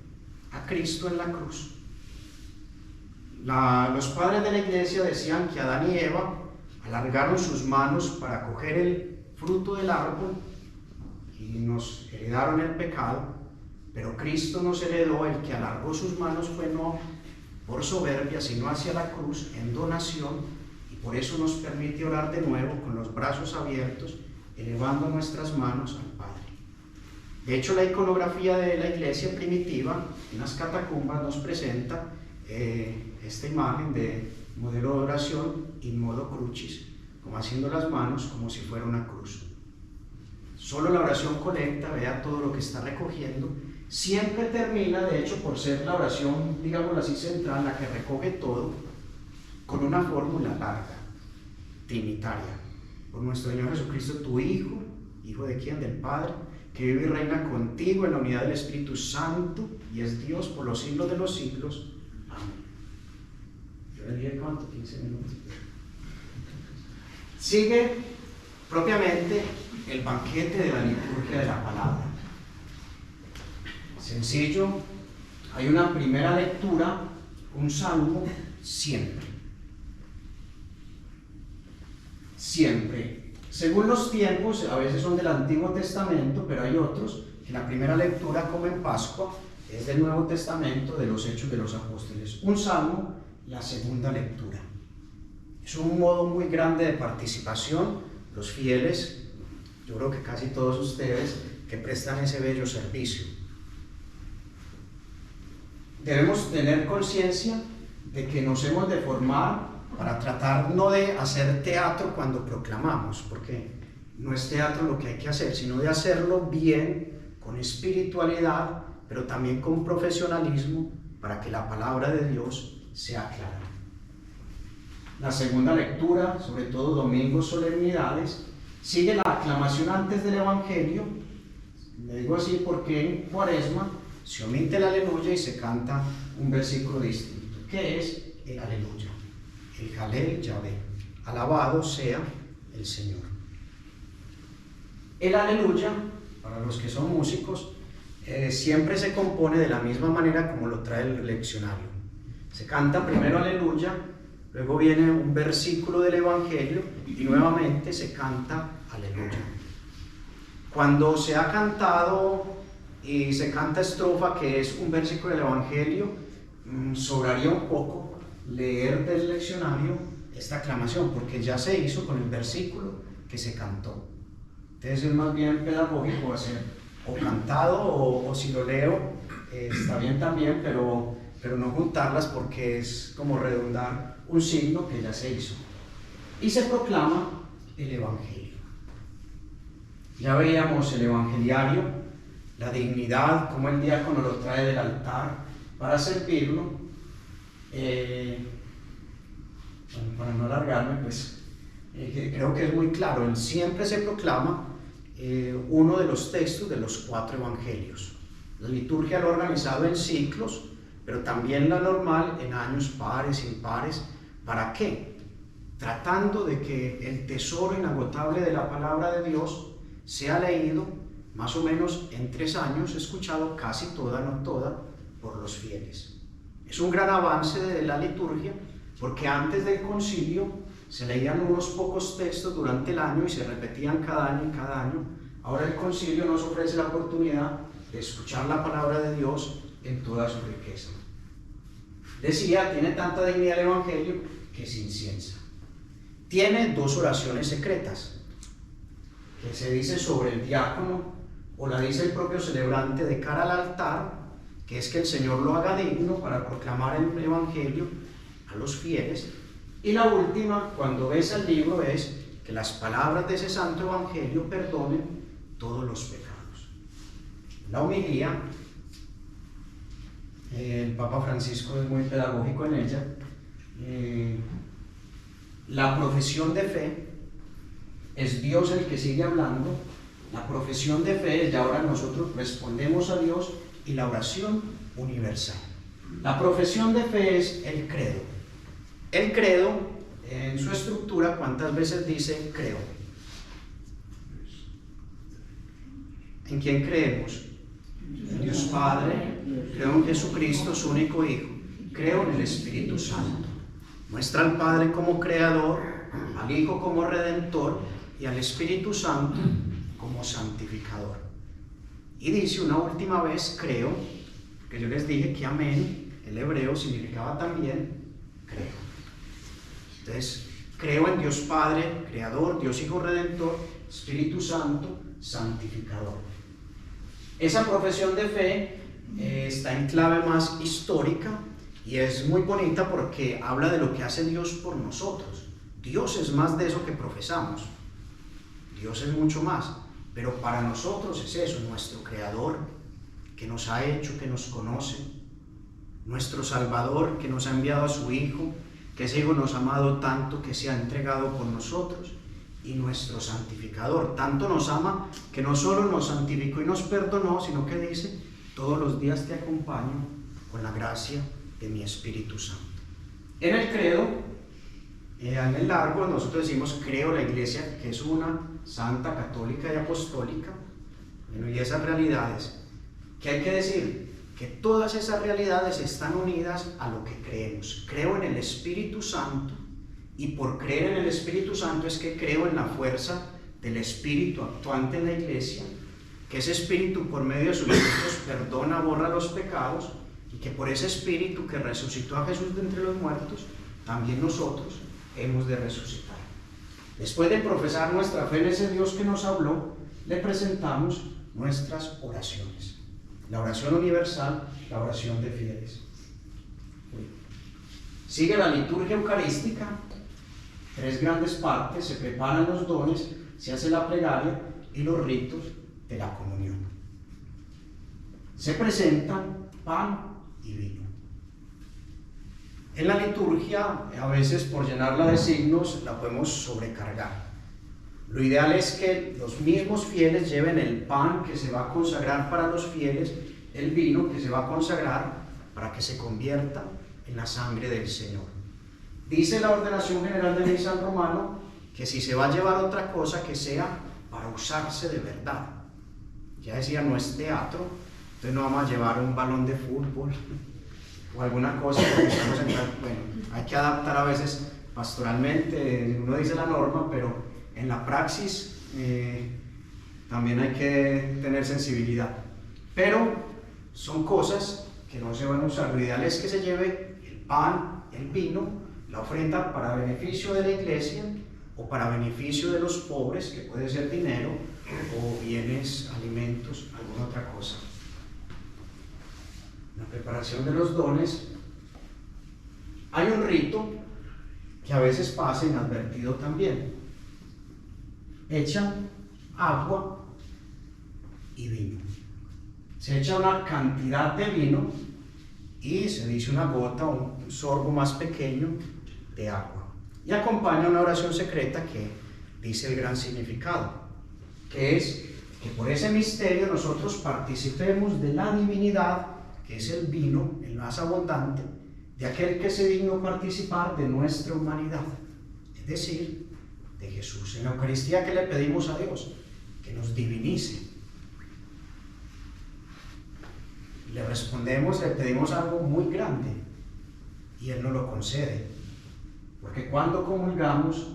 a Cristo en la cruz. Los padres de la iglesia decían que Adán y Eva alargaron sus manos para coger el fruto del árbol y nos heredaron el pecado, pero Cristo nos heredó. El que alargó sus manos fue no por soberbia, sino hacia la cruz en donación, y por eso nos permite orar de nuevo con los brazos abiertos, elevando nuestras manos al Padre. De hecho, la iconografía de la iglesia primitiva en las catacumbas nos presenta esta imagen de modelo de oración in modo crucis, como haciendo las manos como si fuera una cruz. Solo la oración colecta, vea todo lo que está recogiendo, siempre termina, de hecho, por ser la oración, digámoslo así, central, la que recoge todo, con una fórmula larga, trinitaria. Por nuestro Señor Jesucristo, tu Hijo, ¿Hijo de quién? Del Padre, que vive y reina contigo en la unidad del Espíritu Santo y es Dios por los siglos de los siglos. Amén. Yo le dije, ¿cuánto? 15 minutos. Sigue propiamente el banquete de la liturgia de la palabra. Sencillo, hay una primera lectura, un salmo, siempre. Siempre. Según los tiempos, a veces son del Antiguo Testamento, pero hay otros que la primera lectura, como en Pascua, es del Nuevo Testamento, de los Hechos de los Apóstoles. Un salmo, la segunda lectura. Es un modo muy grande de participación. Los fieles, yo creo que casi todos ustedes, que prestan ese bello servicio. Debemos tener conciencia de que nos hemos de formar para tratar no de hacer teatro cuando proclamamos, porque no es teatro lo que hay que hacer, sino de hacerlo bien, con espiritualidad, pero también con profesionalismo, para que la palabra de Dios sea clara. La segunda lectura, sobre todo domingos, solemnidades, sigue la aclamación antes del Evangelio. Le digo así porque en Cuaresma se omite el aleluya y se canta un versículo distinto. ¿Qué es el aleluya? El Jalel Yahvé, alabado sea el Señor. El aleluya, para los que son músicos, siempre se compone de la misma manera como lo trae el leccionario. Se canta primero aleluya, luego viene un versículo del Evangelio y nuevamente se canta aleluya. Cuando se ha cantado y se canta estrofa, que es un versículo del Evangelio, sobraría un poco leer del leccionario esta aclamación, porque ya se hizo con el versículo que se cantó. Entonces es más bien pedagógico hacer o cantado o si lo leo está bien también, pero no juntarlas porque es como redundar un signo que ya se hizo. Y se proclama el Evangelio. Ya veíamos el evangeliario, la dignidad, como el diácono lo trae del altar para servirlo. Bueno, para no alargarme, pues creo que es muy claro. Siempre se proclama uno de los textos de los 4 evangelios. La liturgia lo ha organizado en ciclos, pero también la normal en años pares, impares. ¿Para qué? Tratando de que el tesoro inagotable de la palabra de Dios sea leído más o menos en 3 años, escuchado casi toda, no toda, por los fieles. Es un gran avance de la liturgia, porque antes del concilio se leían unos pocos textos durante el año y se repetían cada año y cada año. Ahora el concilio nos ofrece la oportunidad de escuchar la palabra de Dios en toda su riqueza. Decía, tiene tanta dignidad el Evangelio que es inciensa. Tiene 2 oraciones secretas, que se dice sobre el diácono o la dice el propio celebrante de cara al altar, que es que el Señor lo haga digno para proclamar el Evangelio a los fieles. Y la última, cuando ves el libro, es que las palabras de ese santo Evangelio perdonen todos los pecados. La homilía, el Papa Francisco es muy pedagógico en ella. La profesión de fe es Dios el que sigue hablando. La profesión de fe es de ahora nosotros respondemos a Dios, y la oración universal. La profesión de fe es el credo. El credo, en su estructura, ¿cuántas veces dice creo? ¿En quién creemos? En Dios Padre, creo en Jesucristo, su único Hijo, creo en el Espíritu Santo. Muestra al Padre como Creador, al Hijo como Redentor y al Espíritu Santo como Santificador. Y dice una última vez creo, que yo les dije que amén, el hebreo significaba también creo. Entonces, creo en Dios Padre, Creador, Dios Hijo Redentor, Espíritu Santo, Santificador. Esa profesión de fe está en clave más histórica y es muy bonita porque habla de lo que hace Dios por nosotros. Dios es más de eso que profesamos. Dios es mucho más. Pero para nosotros es eso, nuestro Creador, que nos ha hecho, que nos conoce, nuestro Salvador, que nos ha enviado a su Hijo, que ese Hijo nos ha amado tanto que se ha entregado por nosotros, y nuestro santificador. Tanto nos ama que no solo nos santificó y nos perdonó, sino que dice, todos los días te acompaño con la gracia de mi Espíritu Santo. En el credo, en el largo, nosotros decimos creo la Iglesia, que es una, santa, católica y apostólica. Bueno, y esas realidades, ¿qué hay que decir? Que todas esas realidades están unidas a lo que creemos. Creo en el Espíritu Santo, y por creer en el Espíritu Santo es que creo en la fuerza del Espíritu actuante en la Iglesia, que ese Espíritu por medio de sus hijos perdona, borra los pecados, y que por ese Espíritu que resucitó a Jesús de entre los muertos, también nosotros hemos de resucitar. Después de profesar nuestra fe en ese Dios que nos habló, le presentamos nuestras oraciones. La oración universal, la oración de fieles. Sigue la liturgia eucarística, 3 grandes partes, se preparan los dones, se hace la plegaria y los ritos de la comunión. Se presentan pan y vino. En la liturgia, a veces por llenarla de signos, la podemos sobrecargar. Lo ideal es que los mismos fieles lleven el pan que se va a consagrar para los fieles, el vino que se va a consagrar para que se convierta en la sangre del Señor. Dice la ordenación general del misal romano que si se va a llevar otra cosa, que sea para usarse de verdad. Ya decía, no es teatro, entonces no vamos a llevar un balón de fútbol o alguna cosa, porque estamos bueno, hay que adaptar a veces pastoralmente, uno dice la norma, pero en la praxis también hay que tener sensibilidad. Pero son cosas que no se van a usar. Lo ideal es que se lleve el pan, el vino, la ofrenda para beneficio de la iglesia o para beneficio de los pobres, que puede ser dinero o bienes, alimentos, alguna otra cosa. La preparación de los dones. Hay un rito que a veces pasa inadvertido también. Echan agua y vino. Se echa una cantidad de vino y se dice una gota o un sorbo más pequeño de agua. Y acompaña una oración secreta que dice el gran significado, que es que por ese misterio nosotros participemos de la divinidad, que es el vino, el más abundante, de aquel que se dignó participar de nuestra humanidad, es decir, de Jesús. En la Eucaristía, ¿qué le pedimos a Dios? Que nos divinice. Le respondemos, le pedimos algo muy grande y Él nos lo concede, porque cuando comulgamos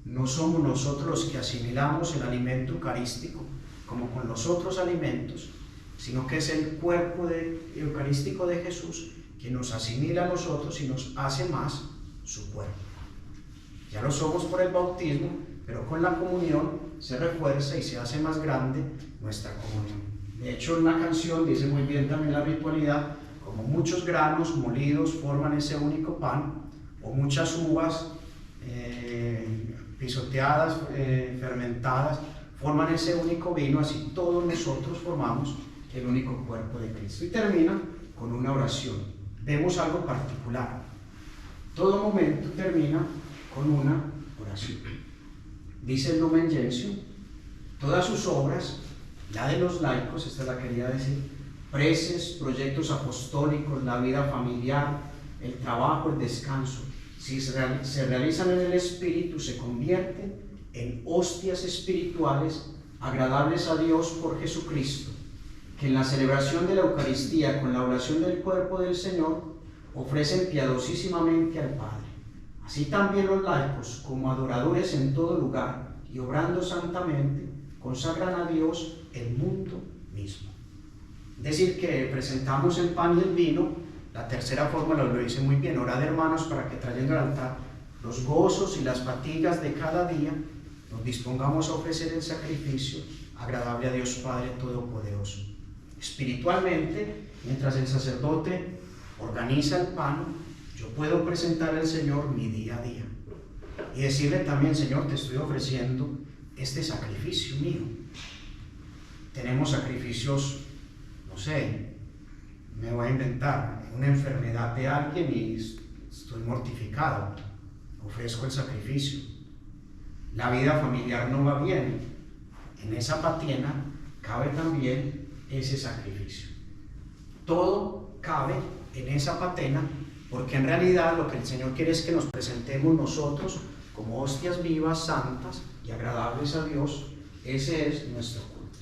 no somos nosotros los que asimilamos el alimento eucarístico como con los otros alimentos, sino que es el cuerpo eucarístico de Jesús que nos asimila a nosotros y nos hace más su cuerpo. Ya lo somos por el bautismo, pero con la comunión se refuerza y se hace más grande nuestra comunión. De hecho, en una canción dice muy bien también la ritualidad, como muchos granos molidos forman ese único pan, o muchas uvas pisoteadas, fermentadas, forman ese único vino, así todos nosotros formamos el único cuerpo de Cristo. Y termina con una oración. Vemos algo particular. Todo momento termina con una oración. Dice el Lumen Gentium, todas sus obras, la de los laicos, esta la quería decir, preces, proyectos apostólicos, la vida familiar, el trabajo, el descanso, si se realizan en el Espíritu, se convierten en hostias espirituales agradables a Dios por Jesucristo, que en la celebración de la Eucaristía con la oración del cuerpo del Señor ofrecen piadosísimamente al Padre. Así también los laicos, como adoradores en todo lugar y obrando santamente, consagran a Dios el mundo mismo. Es decir, que presentamos el pan y el vino. La tercera fórmula lo dice muy bien: orad, hermanos, para que trayendo al altar los gozos y las fatigas de cada día, nos dispongamos a ofrecer el sacrificio agradable a Dios Padre Todopoderoso. Espiritualmente, mientras el sacerdote organiza el pan, yo puedo presentar al Señor mi día a día y decirle también: Señor, te estoy ofreciendo este sacrificio mío. Tenemos sacrificios, no sé, me voy a inventar, una enfermedad de alguien y estoy mortificado, ofrezco el sacrificio. la vida familiar no va bien, en esa patena cabe también ese sacrificio. Todo cabe en esa patena, porque en realidad lo que el Señor quiere es que nos presentemos nosotros como hostias vivas, santas y agradables a Dios. Ese es nuestro culto.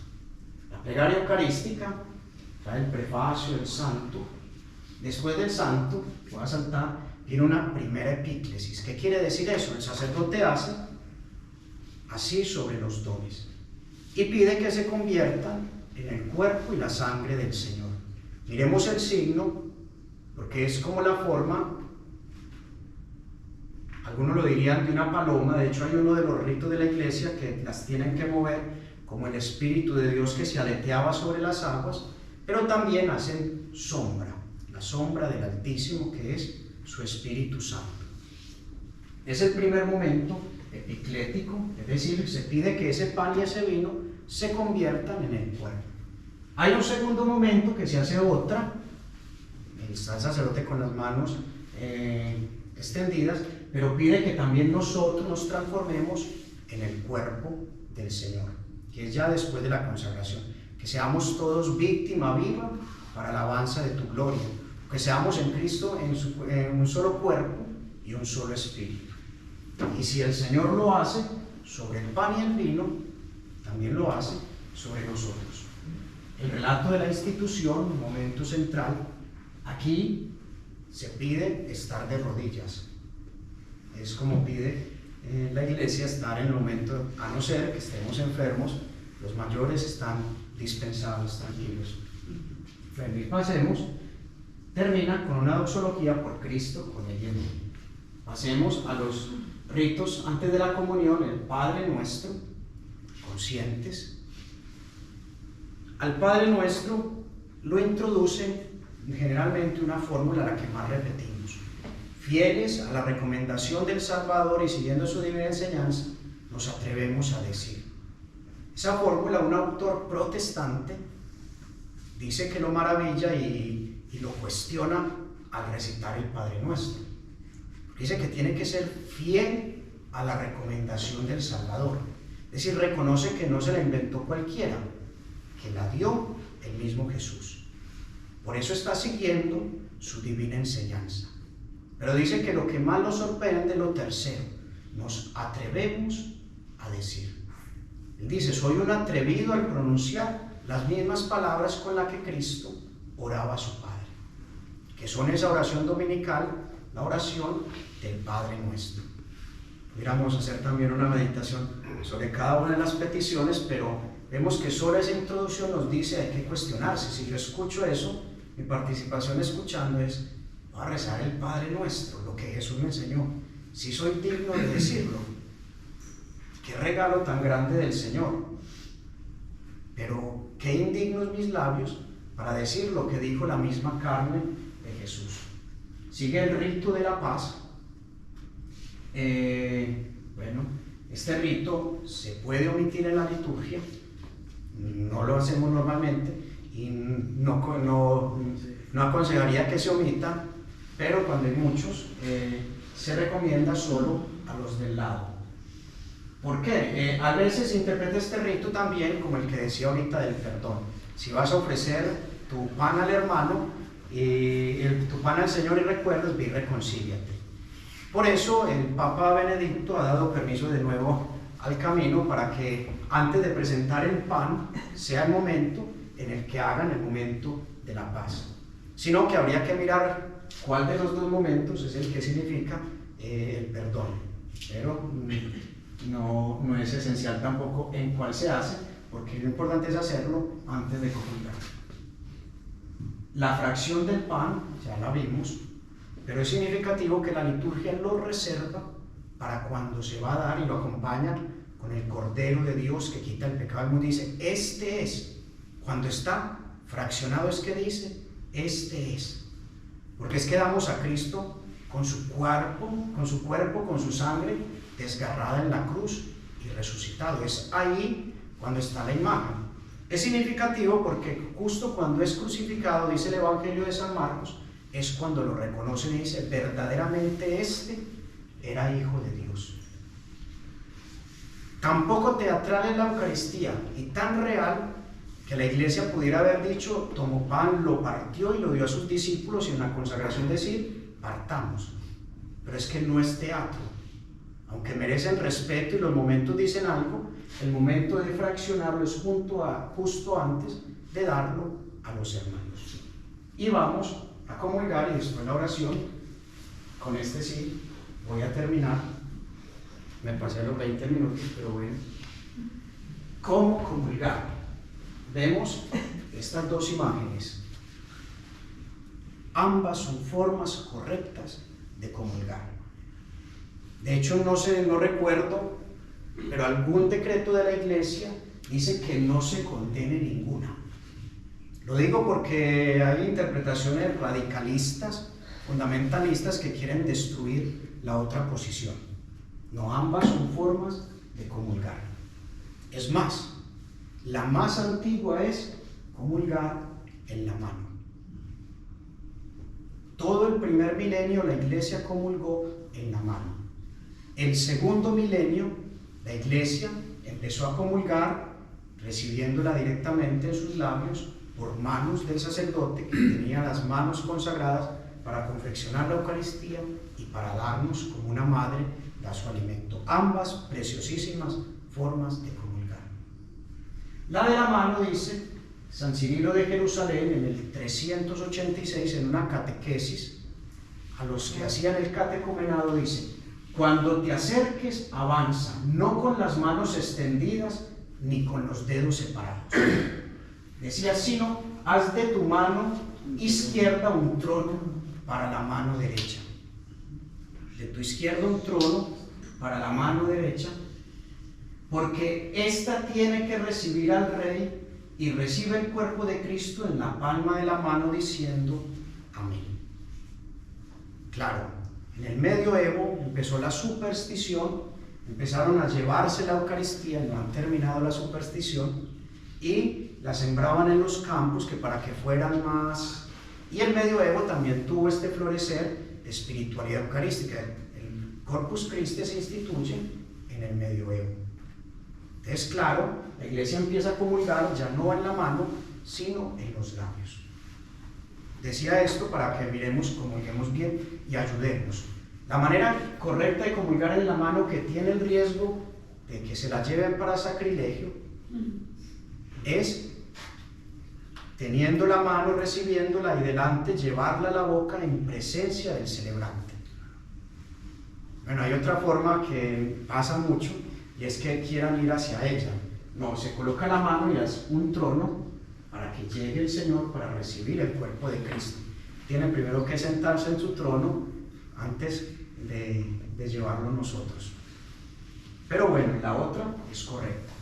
La plegaria eucarística trae el prefacio del santo. Después del santo, voy a saltar, viene una primera epíclesis. ¿Qué quiere decir eso? El sacerdote hace así sobre los dones y pide que se conviertan en el cuerpo y la sangre del Señor. Miremos el signo, porque es como la forma, algunos lo dirían de una paloma. De hecho hay uno de los ritos de la iglesia que las tienen que mover como el Espíritu de Dios que se aleteaba sobre las aguas, pero también hacen sombra, la sombra del Altísimo, que es su Espíritu Santo. Es el primer momento epiclético, es decir, se pide que ese pan y ese vino se conviertan en el cuerpo. Hay un segundo momento que se hace otra, está el sacerdote con las manos extendidas, pero pide que también nosotros nos transformemos en el cuerpo del Señor, que es ya después de la consagración, que seamos todos víctima viva para alabanza de tu gloria, que seamos en Cristo en un solo cuerpo y un solo espíritu. Y si el Señor lo hace sobre el pan y el vino, también lo hace sobre nosotros. El relato de la institución, momento central, aquí se pide estar de rodillas. Es como pide la iglesia estar en el momento, a no ser que estemos enfermos, los mayores están dispensados, tranquilos. Bueno, y pasemos, termina con una doxología por Cristo, con el hielo. Pasemos a los ritos antes de la comunión, el Padre Nuestro, conscientes. Al Padre Nuestro lo introduce generalmente una fórmula a la que más repetimos. Fieles a la recomendación del Salvador y siguiendo su divina enseñanza, nos atrevemos a decir. Esa fórmula, un autor protestante dice que lo maravilla y lo cuestiona al recitar el Padre Nuestro. Dice que tiene que ser fiel a la recomendación del Salvador. Es decir, reconoce que no se la inventó cualquiera, que la dio el mismo Jesús. Por eso está siguiendo su divina enseñanza. Pero dice que lo que más nos sorprende es lo tercero. Nos atrevemos a decir. Él dice, soy un atrevido al pronunciar las mismas palabras con las que Cristo oraba a su Padre, que son esa oración dominical, la oración del Padre Nuestro. Pudiéramos hacer también una meditación sobre cada una de las peticiones, pero vemos que solo esa introducción nos dice hay que cuestionarse. Si yo escucho eso, mi participación escuchando es, voy a rezar el Padre Nuestro, lo que Jesús me enseñó. Si soy digno de decirlo, qué regalo tan grande del Señor. Pero qué indignos mis labios para decir lo que dijo la misma carne de Jesús. Sigue el rito de la paz. Bueno, este rito se puede omitir en la liturgia, no lo hacemos normalmente y no aconsejaría que se omita, pero cuando hay muchos se recomienda solo a los del lado. ¿Por qué? A veces se interpreta este rito también como el que decía ahorita del perdón. Si vas a ofrecer tu pan al hermano y tu pan al Señor y recuerdas, ve y reconcíliate. Por eso el Papa Benedicto ha dado permiso de nuevo al camino para que antes de presentar el pan sea el momento en el que hagan el momento de la paz. Sino que habría que mirar cuál de los dos momentos es el que significa el perdón. Pero no es esencial tampoco en cuál se hace, porque lo importante es hacerlo antes de comulgar. La fracción del pan, ya la vimos, pero es significativo que la liturgia lo reserva para cuando se va a dar y lo acompaña con el Cordero de Dios que quita el pecado del mundo. Dice, este es. Cuando está fraccionado es que dice, este es. Porque es que damos a Cristo con su cuerpo, con su sangre, desgarrada en la cruz y resucitado. Es ahí cuando está la imagen. Es significativo porque justo cuando es crucificado, dice el Evangelio de San Marcos, es cuando lo reconocen y dice, verdaderamente este era Hijo de Dios. Tan poco teatral es la Eucaristía y tan real que la Iglesia pudiera haber dicho: tomó pan, lo partió y lo dio a sus discípulos, y en la consagración decir: partamos. Pero es que no es teatro. Aunque merecen respeto y los momentos dicen algo, el momento de fraccionarlo es justo antes de darlo a los hermanos. Y vamos a comulgar, y después la oración. Con este sí voy a terminar. Me pasé los 20 minutos, pero bueno. ¿Cómo comulgar? Vemos estas dos imágenes. Ambas son formas correctas de comulgar. De hecho, no recuerdo, pero algún decreto de la Iglesia dice que no se condene ninguna. Lo digo porque hay interpretaciones radicalistas, fundamentalistas, que quieren destruir la otra posición. No, ambas son formas de comulgar. Es más, la más antigua es comulgar en la mano. Todo el primer milenio la Iglesia comulgó en la mano. El segundo milenio la Iglesia empezó a comulgar recibiéndola directamente en sus labios por manos del sacerdote, que tenía las manos consagradas para confeccionar la Eucaristía y para darnos, como una madre da su alimento. Ambas preciosísimas formas de comulgar. La de la mano, dice San Cirilo de Jerusalén en el 386, en una catequesis, a los que hacían el catecumenado, dice: cuando te acerques, avanza, no con las manos extendidas ni con los dedos separados. Decía, sino haz de tu mano izquierda un trono para la mano derecha. De tu izquierda un trono para la mano derecha, porque ésta tiene que recibir al Rey, y recibe el cuerpo de Cristo en la palma de la mano diciendo amén. Claro, en el medioevo empezó la superstición, empezaron a llevarse la Eucaristía, no han terminado la superstición, y la sembraban en los campos, que para que fueran más. Y el medioevo también tuvo este florecer de espiritualidad eucarística. El Corpus Christi se instituye en el medioevo. Entonces, claro, la Iglesia empieza a comulgar ya no en la mano, sino en los labios. Decía esto para que miremos, comulguemos bien y ayudemos. La manera correcta de comulgar en la mano, que tiene el riesgo de que se la lleven para sacrilegio, es teniendo la mano, recibiéndola, y delante llevarla a la boca en presencia del celebrante. Bueno, hay otra forma que pasa mucho, y es que quieran ir hacia ella. No, se coloca la mano y es un trono para que llegue el Señor para recibir el cuerpo de Cristo. Tiene primero que sentarse en su trono antes de llevarlo nosotros. Pero bueno, la otra es correcta.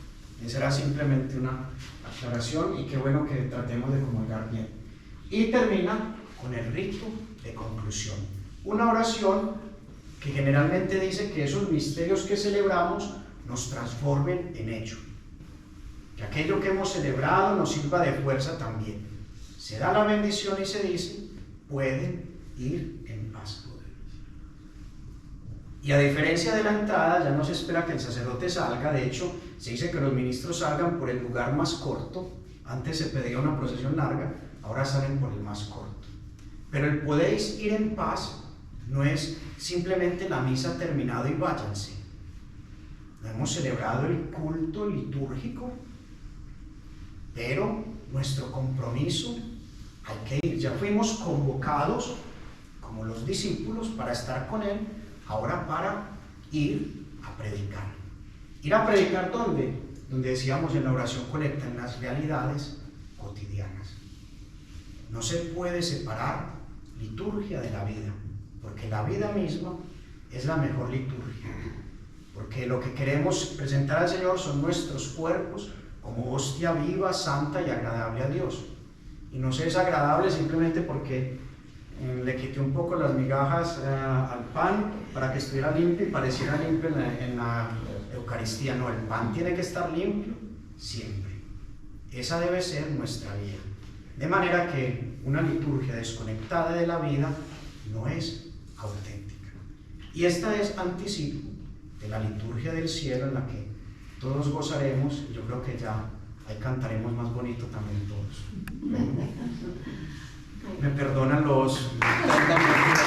Esa era simplemente una aclaración, y qué bueno que tratemos de comulgar bien. Y termina con el rito de conclusión. Una oración que generalmente dice que esos misterios que celebramos nos transformen en hecho. Que aquello que hemos celebrado nos sirva de fuerza también. Se da la bendición y se dice: pueden ir en paz. Y a diferencia de la entrada, ya no se espera que el sacerdote salga. De hecho, se dice que los ministros salgan por el lugar más corto. Antes se pedía una procesión larga, ahora salen por el más corto. Pero el podéis ir en paz no es simplemente la misa terminado y váyanse. No hemos celebrado el culto litúrgico, pero nuestro compromiso, hay que ir. Ya fuimos convocados como los discípulos para estar con Él, ahora para ir a predicar. ¿Ir a predicar dónde? Donde decíamos en la oración colecta, en las realidades cotidianas. No se puede separar liturgia de la vida, porque la vida misma es la mejor liturgia. Porque lo que queremos presentar al Señor son nuestros cuerpos como hostia viva, santa y agradable a Dios. Y no se es agradable simplemente porque le quité un poco las migajas al pan para que estuviera limpio y pareciera limpio en la Eucaristía. No, el pan tiene que estar limpio siempre. Esa debe ser nuestra vida. De manera que una liturgia desconectada de la vida no es auténtica. Y esta es anticipo de la liturgia del cielo, en la que todos gozaremos, yo creo que ya ahí cantaremos más bonito también todos. Me perdonan los 30 minutos.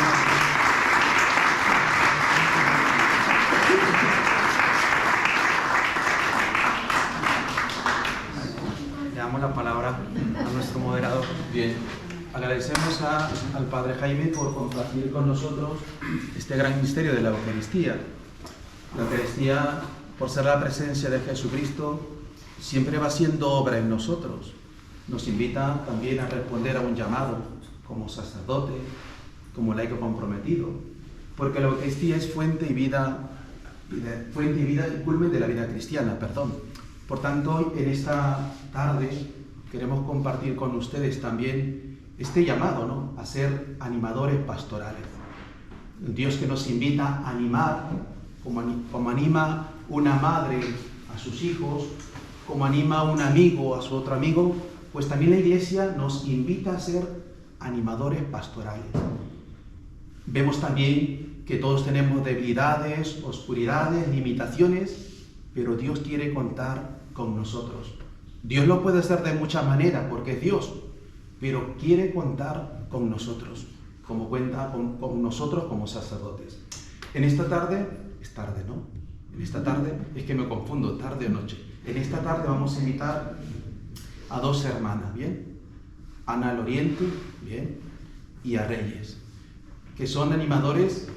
Le damos la palabra a nuestro moderador. Bien, agradecemos al Padre Jaime por compartir con nosotros este gran misterio de la Eucaristía. La Eucaristía, por ser la presencia de Jesucristo, siempre va siendo obra en nosotros. Nos invita también a responder a un llamado como sacerdote, como laico comprometido, porque la Eucaristía es fuente y vida y culmen de la vida cristiana, perdón. Por tanto, hoy, en esta tarde, queremos compartir con ustedes también este llamado, ¿no?, a ser animadores pastorales. Dios que nos invita a animar, como anima una madre a sus hijos, como anima un amigo a su otro amigo, pues también la Iglesia nos invita a ser animadores pastorales. Vemos también que todos tenemos debilidades, oscuridades, limitaciones, pero Dios quiere contar con nosotros. Dios lo puede hacer de muchas maneras porque es Dios, pero quiere contar con nosotros, como cuenta con nosotros como sacerdotes. En esta tarde, es tarde, ¿no? En esta tarde, es que me confundo, tarde o noche. En esta tarde vamos a invitar a dos hermanas, ¿bien? Ana al Oriente, ¿bien? Y a Reyes, que son animadores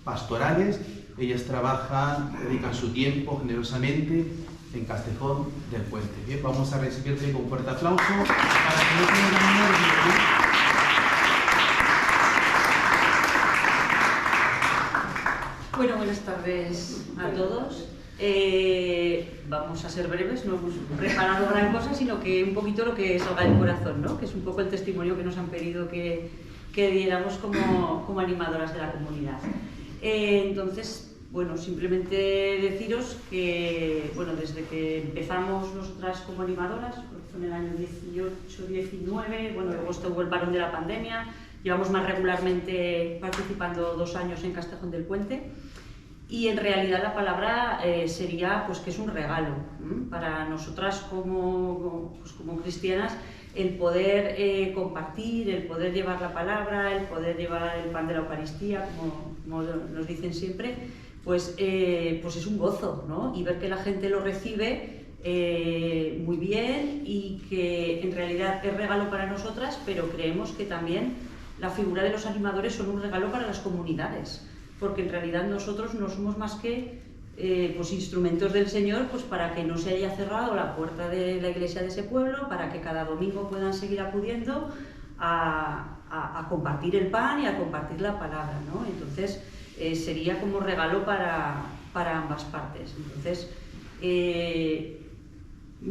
pastorales. Ellas trabajan, dedican su tiempo generosamente en Castejón del Puente. Bien, vamos a recibirte con un fuerte aplauso para que no tengan nervios. Bueno, buenas tardes a todos. Vamos a ser breves, no hemos preparado gran cosa, sino que un poquito lo que salga del corazón, ¿no? Que es un poco el testimonio que nos han pedido que diéramos como animadoras de la comunidad. Entonces, bueno, simplemente deciros que, bueno, desde que empezamos nosotras como animadoras, fue en el año 18-19, bueno, luego estuvo el parón de la pandemia, llevamos más regularmente participando 2 años en Castejón del Puente, y en realidad la palabra sería pues que es un regalo para nosotras como cristianas, el poder compartir, el poder llevar la palabra, el poder llevar el pan de la Eucaristía, como nos dicen siempre, pues es un gozo, ¿no? Y ver que la gente lo recibe muy bien y que en realidad es regalo para nosotras, pero creemos que también la figura de los animadores son un regalo para las comunidades, porque en realidad nosotros no somos más que pues instrumentos del Señor, pues para que no se haya cerrado la puerta de la iglesia de ese pueblo, para que cada domingo puedan seguir acudiendo a compartir el pan y a compartir la palabra, ¿no? Entonces sería como regalo para ambas partes. Entonces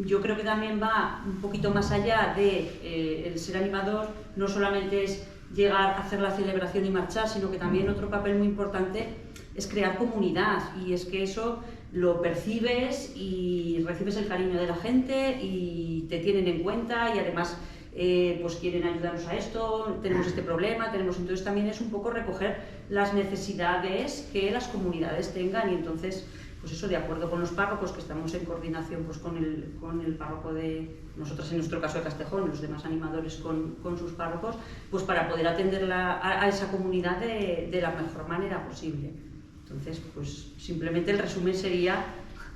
yo creo que también va un poquito más allá de el ser animador, no solamente es llegar a hacer la celebración y marchar, sino que también otro papel muy importante es crear comunidad, y es que eso lo percibes y recibes el cariño de la gente y te tienen en cuenta, y además pues quieren ayudarnos a esto, tenemos este problema, entonces también es un poco recoger las necesidades que las comunidades tengan, y entonces pues eso, de acuerdo con los párrocos, que estamos en coordinación pues con el párroco de nosotras, en nuestro caso de Castejón, los demás animadores con sus párrocos, pues para poder atender a esa comunidad de la mejor manera posible. Entonces, pues simplemente el resumen sería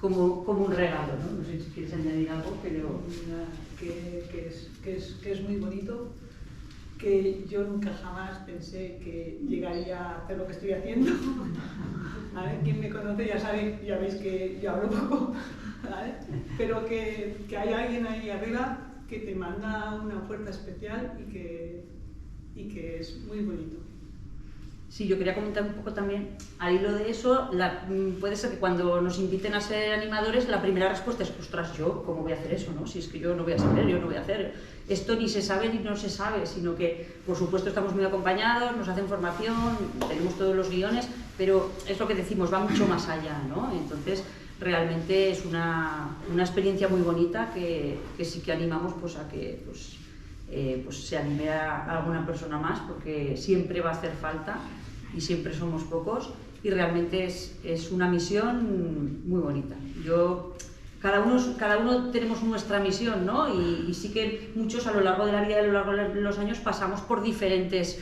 como un regalo, ¿no? No sé si quieres añadir algo, pero que es muy bonito, que yo nunca jamás pensé que llegaría a hacer lo que estoy haciendo. ¿Vale? Quien me conoce ya veis que yo hablo poco, ¿vale? Pero que hay alguien ahí arriba que te manda una fuerza especial y que es muy bonito. Sí, yo quería comentar un poco también, al hilo de eso, puede ser que cuando nos inviten a ser animadores, la primera respuesta es, ostras, ¿yo cómo voy a hacer eso, no? Si es que yo no voy a saber, yo no voy a hacer. Esto ni se sabe ni no se sabe, sino que, por supuesto, estamos muy acompañados, nos hacen formación, tenemos todos los guiones, pero es lo que decimos, va mucho más allá, ¿no? Entonces, realmente es una experiencia muy bonita que sí que animamos pues, a que pues se anime a alguna persona más, porque siempre va a hacer falta y siempre somos pocos, y realmente es una misión muy bonita. Yo cada uno tenemos nuestra misión, ¿no? Y sí que muchos a lo largo de la vida, a lo largo de los años, pasamos por diferentes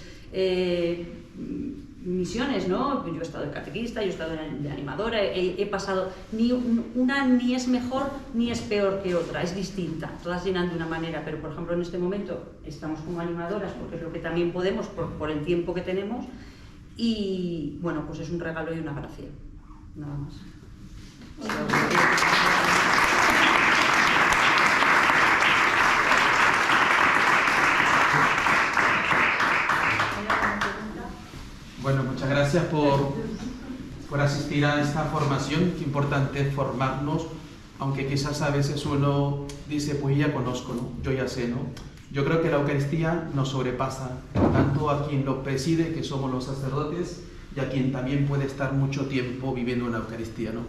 misiones, ¿no? Yo he estado de catequista, yo he estado de animadora, he pasado, una ni es mejor ni es peor que otra, es distinta, todas llenan de una manera, pero por ejemplo en este momento estamos como animadoras porque es lo que también podemos por el tiempo que tenemos y bueno, pues es un regalo y una gracia, nada más. Bueno, muchas gracias por asistir a esta formación. Qué importante es formarnos, aunque quizás a veces uno dice, pues ya conozco, ¿no? Yo ya sé, ¿no? Yo creo que la Eucaristía nos sobrepasa, tanto a quien lo preside, que somos los sacerdotes, y a quien también puede estar mucho tiempo viviendo una Eucaristía, ¿no?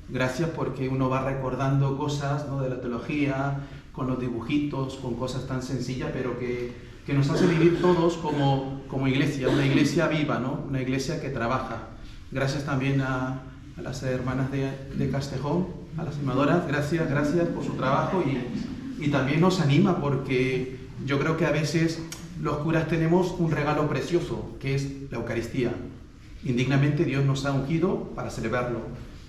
Gracias porque uno va recordando cosas, ¿no?, de la teología, con los dibujitos, con cosas tan sencillas, pero que nos hace vivir todos como iglesia, una iglesia viva, ¿no? Una iglesia que trabaja. Gracias también a las hermanas de Castejón, a las animadoras, gracias por su trabajo y también nos anima porque yo creo que a veces los curas tenemos un regalo precioso, que es la Eucaristía. Indignamente Dios nos ha ungido para celebrarlo,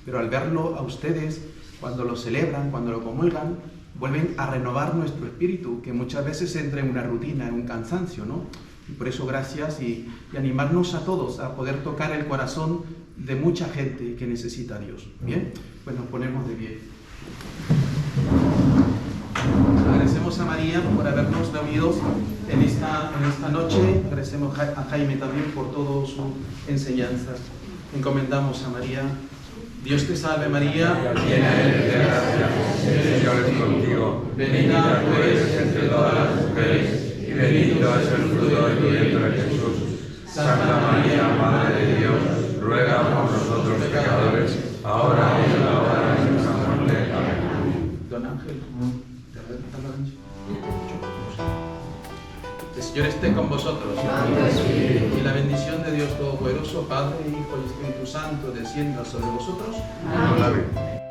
pero al verlo a ustedes, cuando lo celebran, cuando lo comulgan, vuelven a renovar nuestro espíritu, que muchas veces entra en una rutina, en un cansancio, ¿no? Y por eso gracias y animarnos a todos a poder tocar el corazón de mucha gente que necesita a Dios. ¿Bien? Pues nos ponemos de pie. Agradecemos a María por habernos reunido en esta noche. Agradecemos a Jaime también por toda su enseñanza. Encomendamos a María. Dios te salve María, llena eres de gracia, el Señor es contigo, bendita tú eres entre todas las mujeres, y bendito es el fruto de tu vientre Jesús. Santa María, Madre de Dios, ruega por nosotros pecadores, ahora y en la hora de nuestra muerte. Amén. Don Ángel, el Señor esté con vosotros. Y la bendición de Dios Todopoderoso, Padre, Hijo y Espíritu Santo, descienda sobre vosotros. Amén.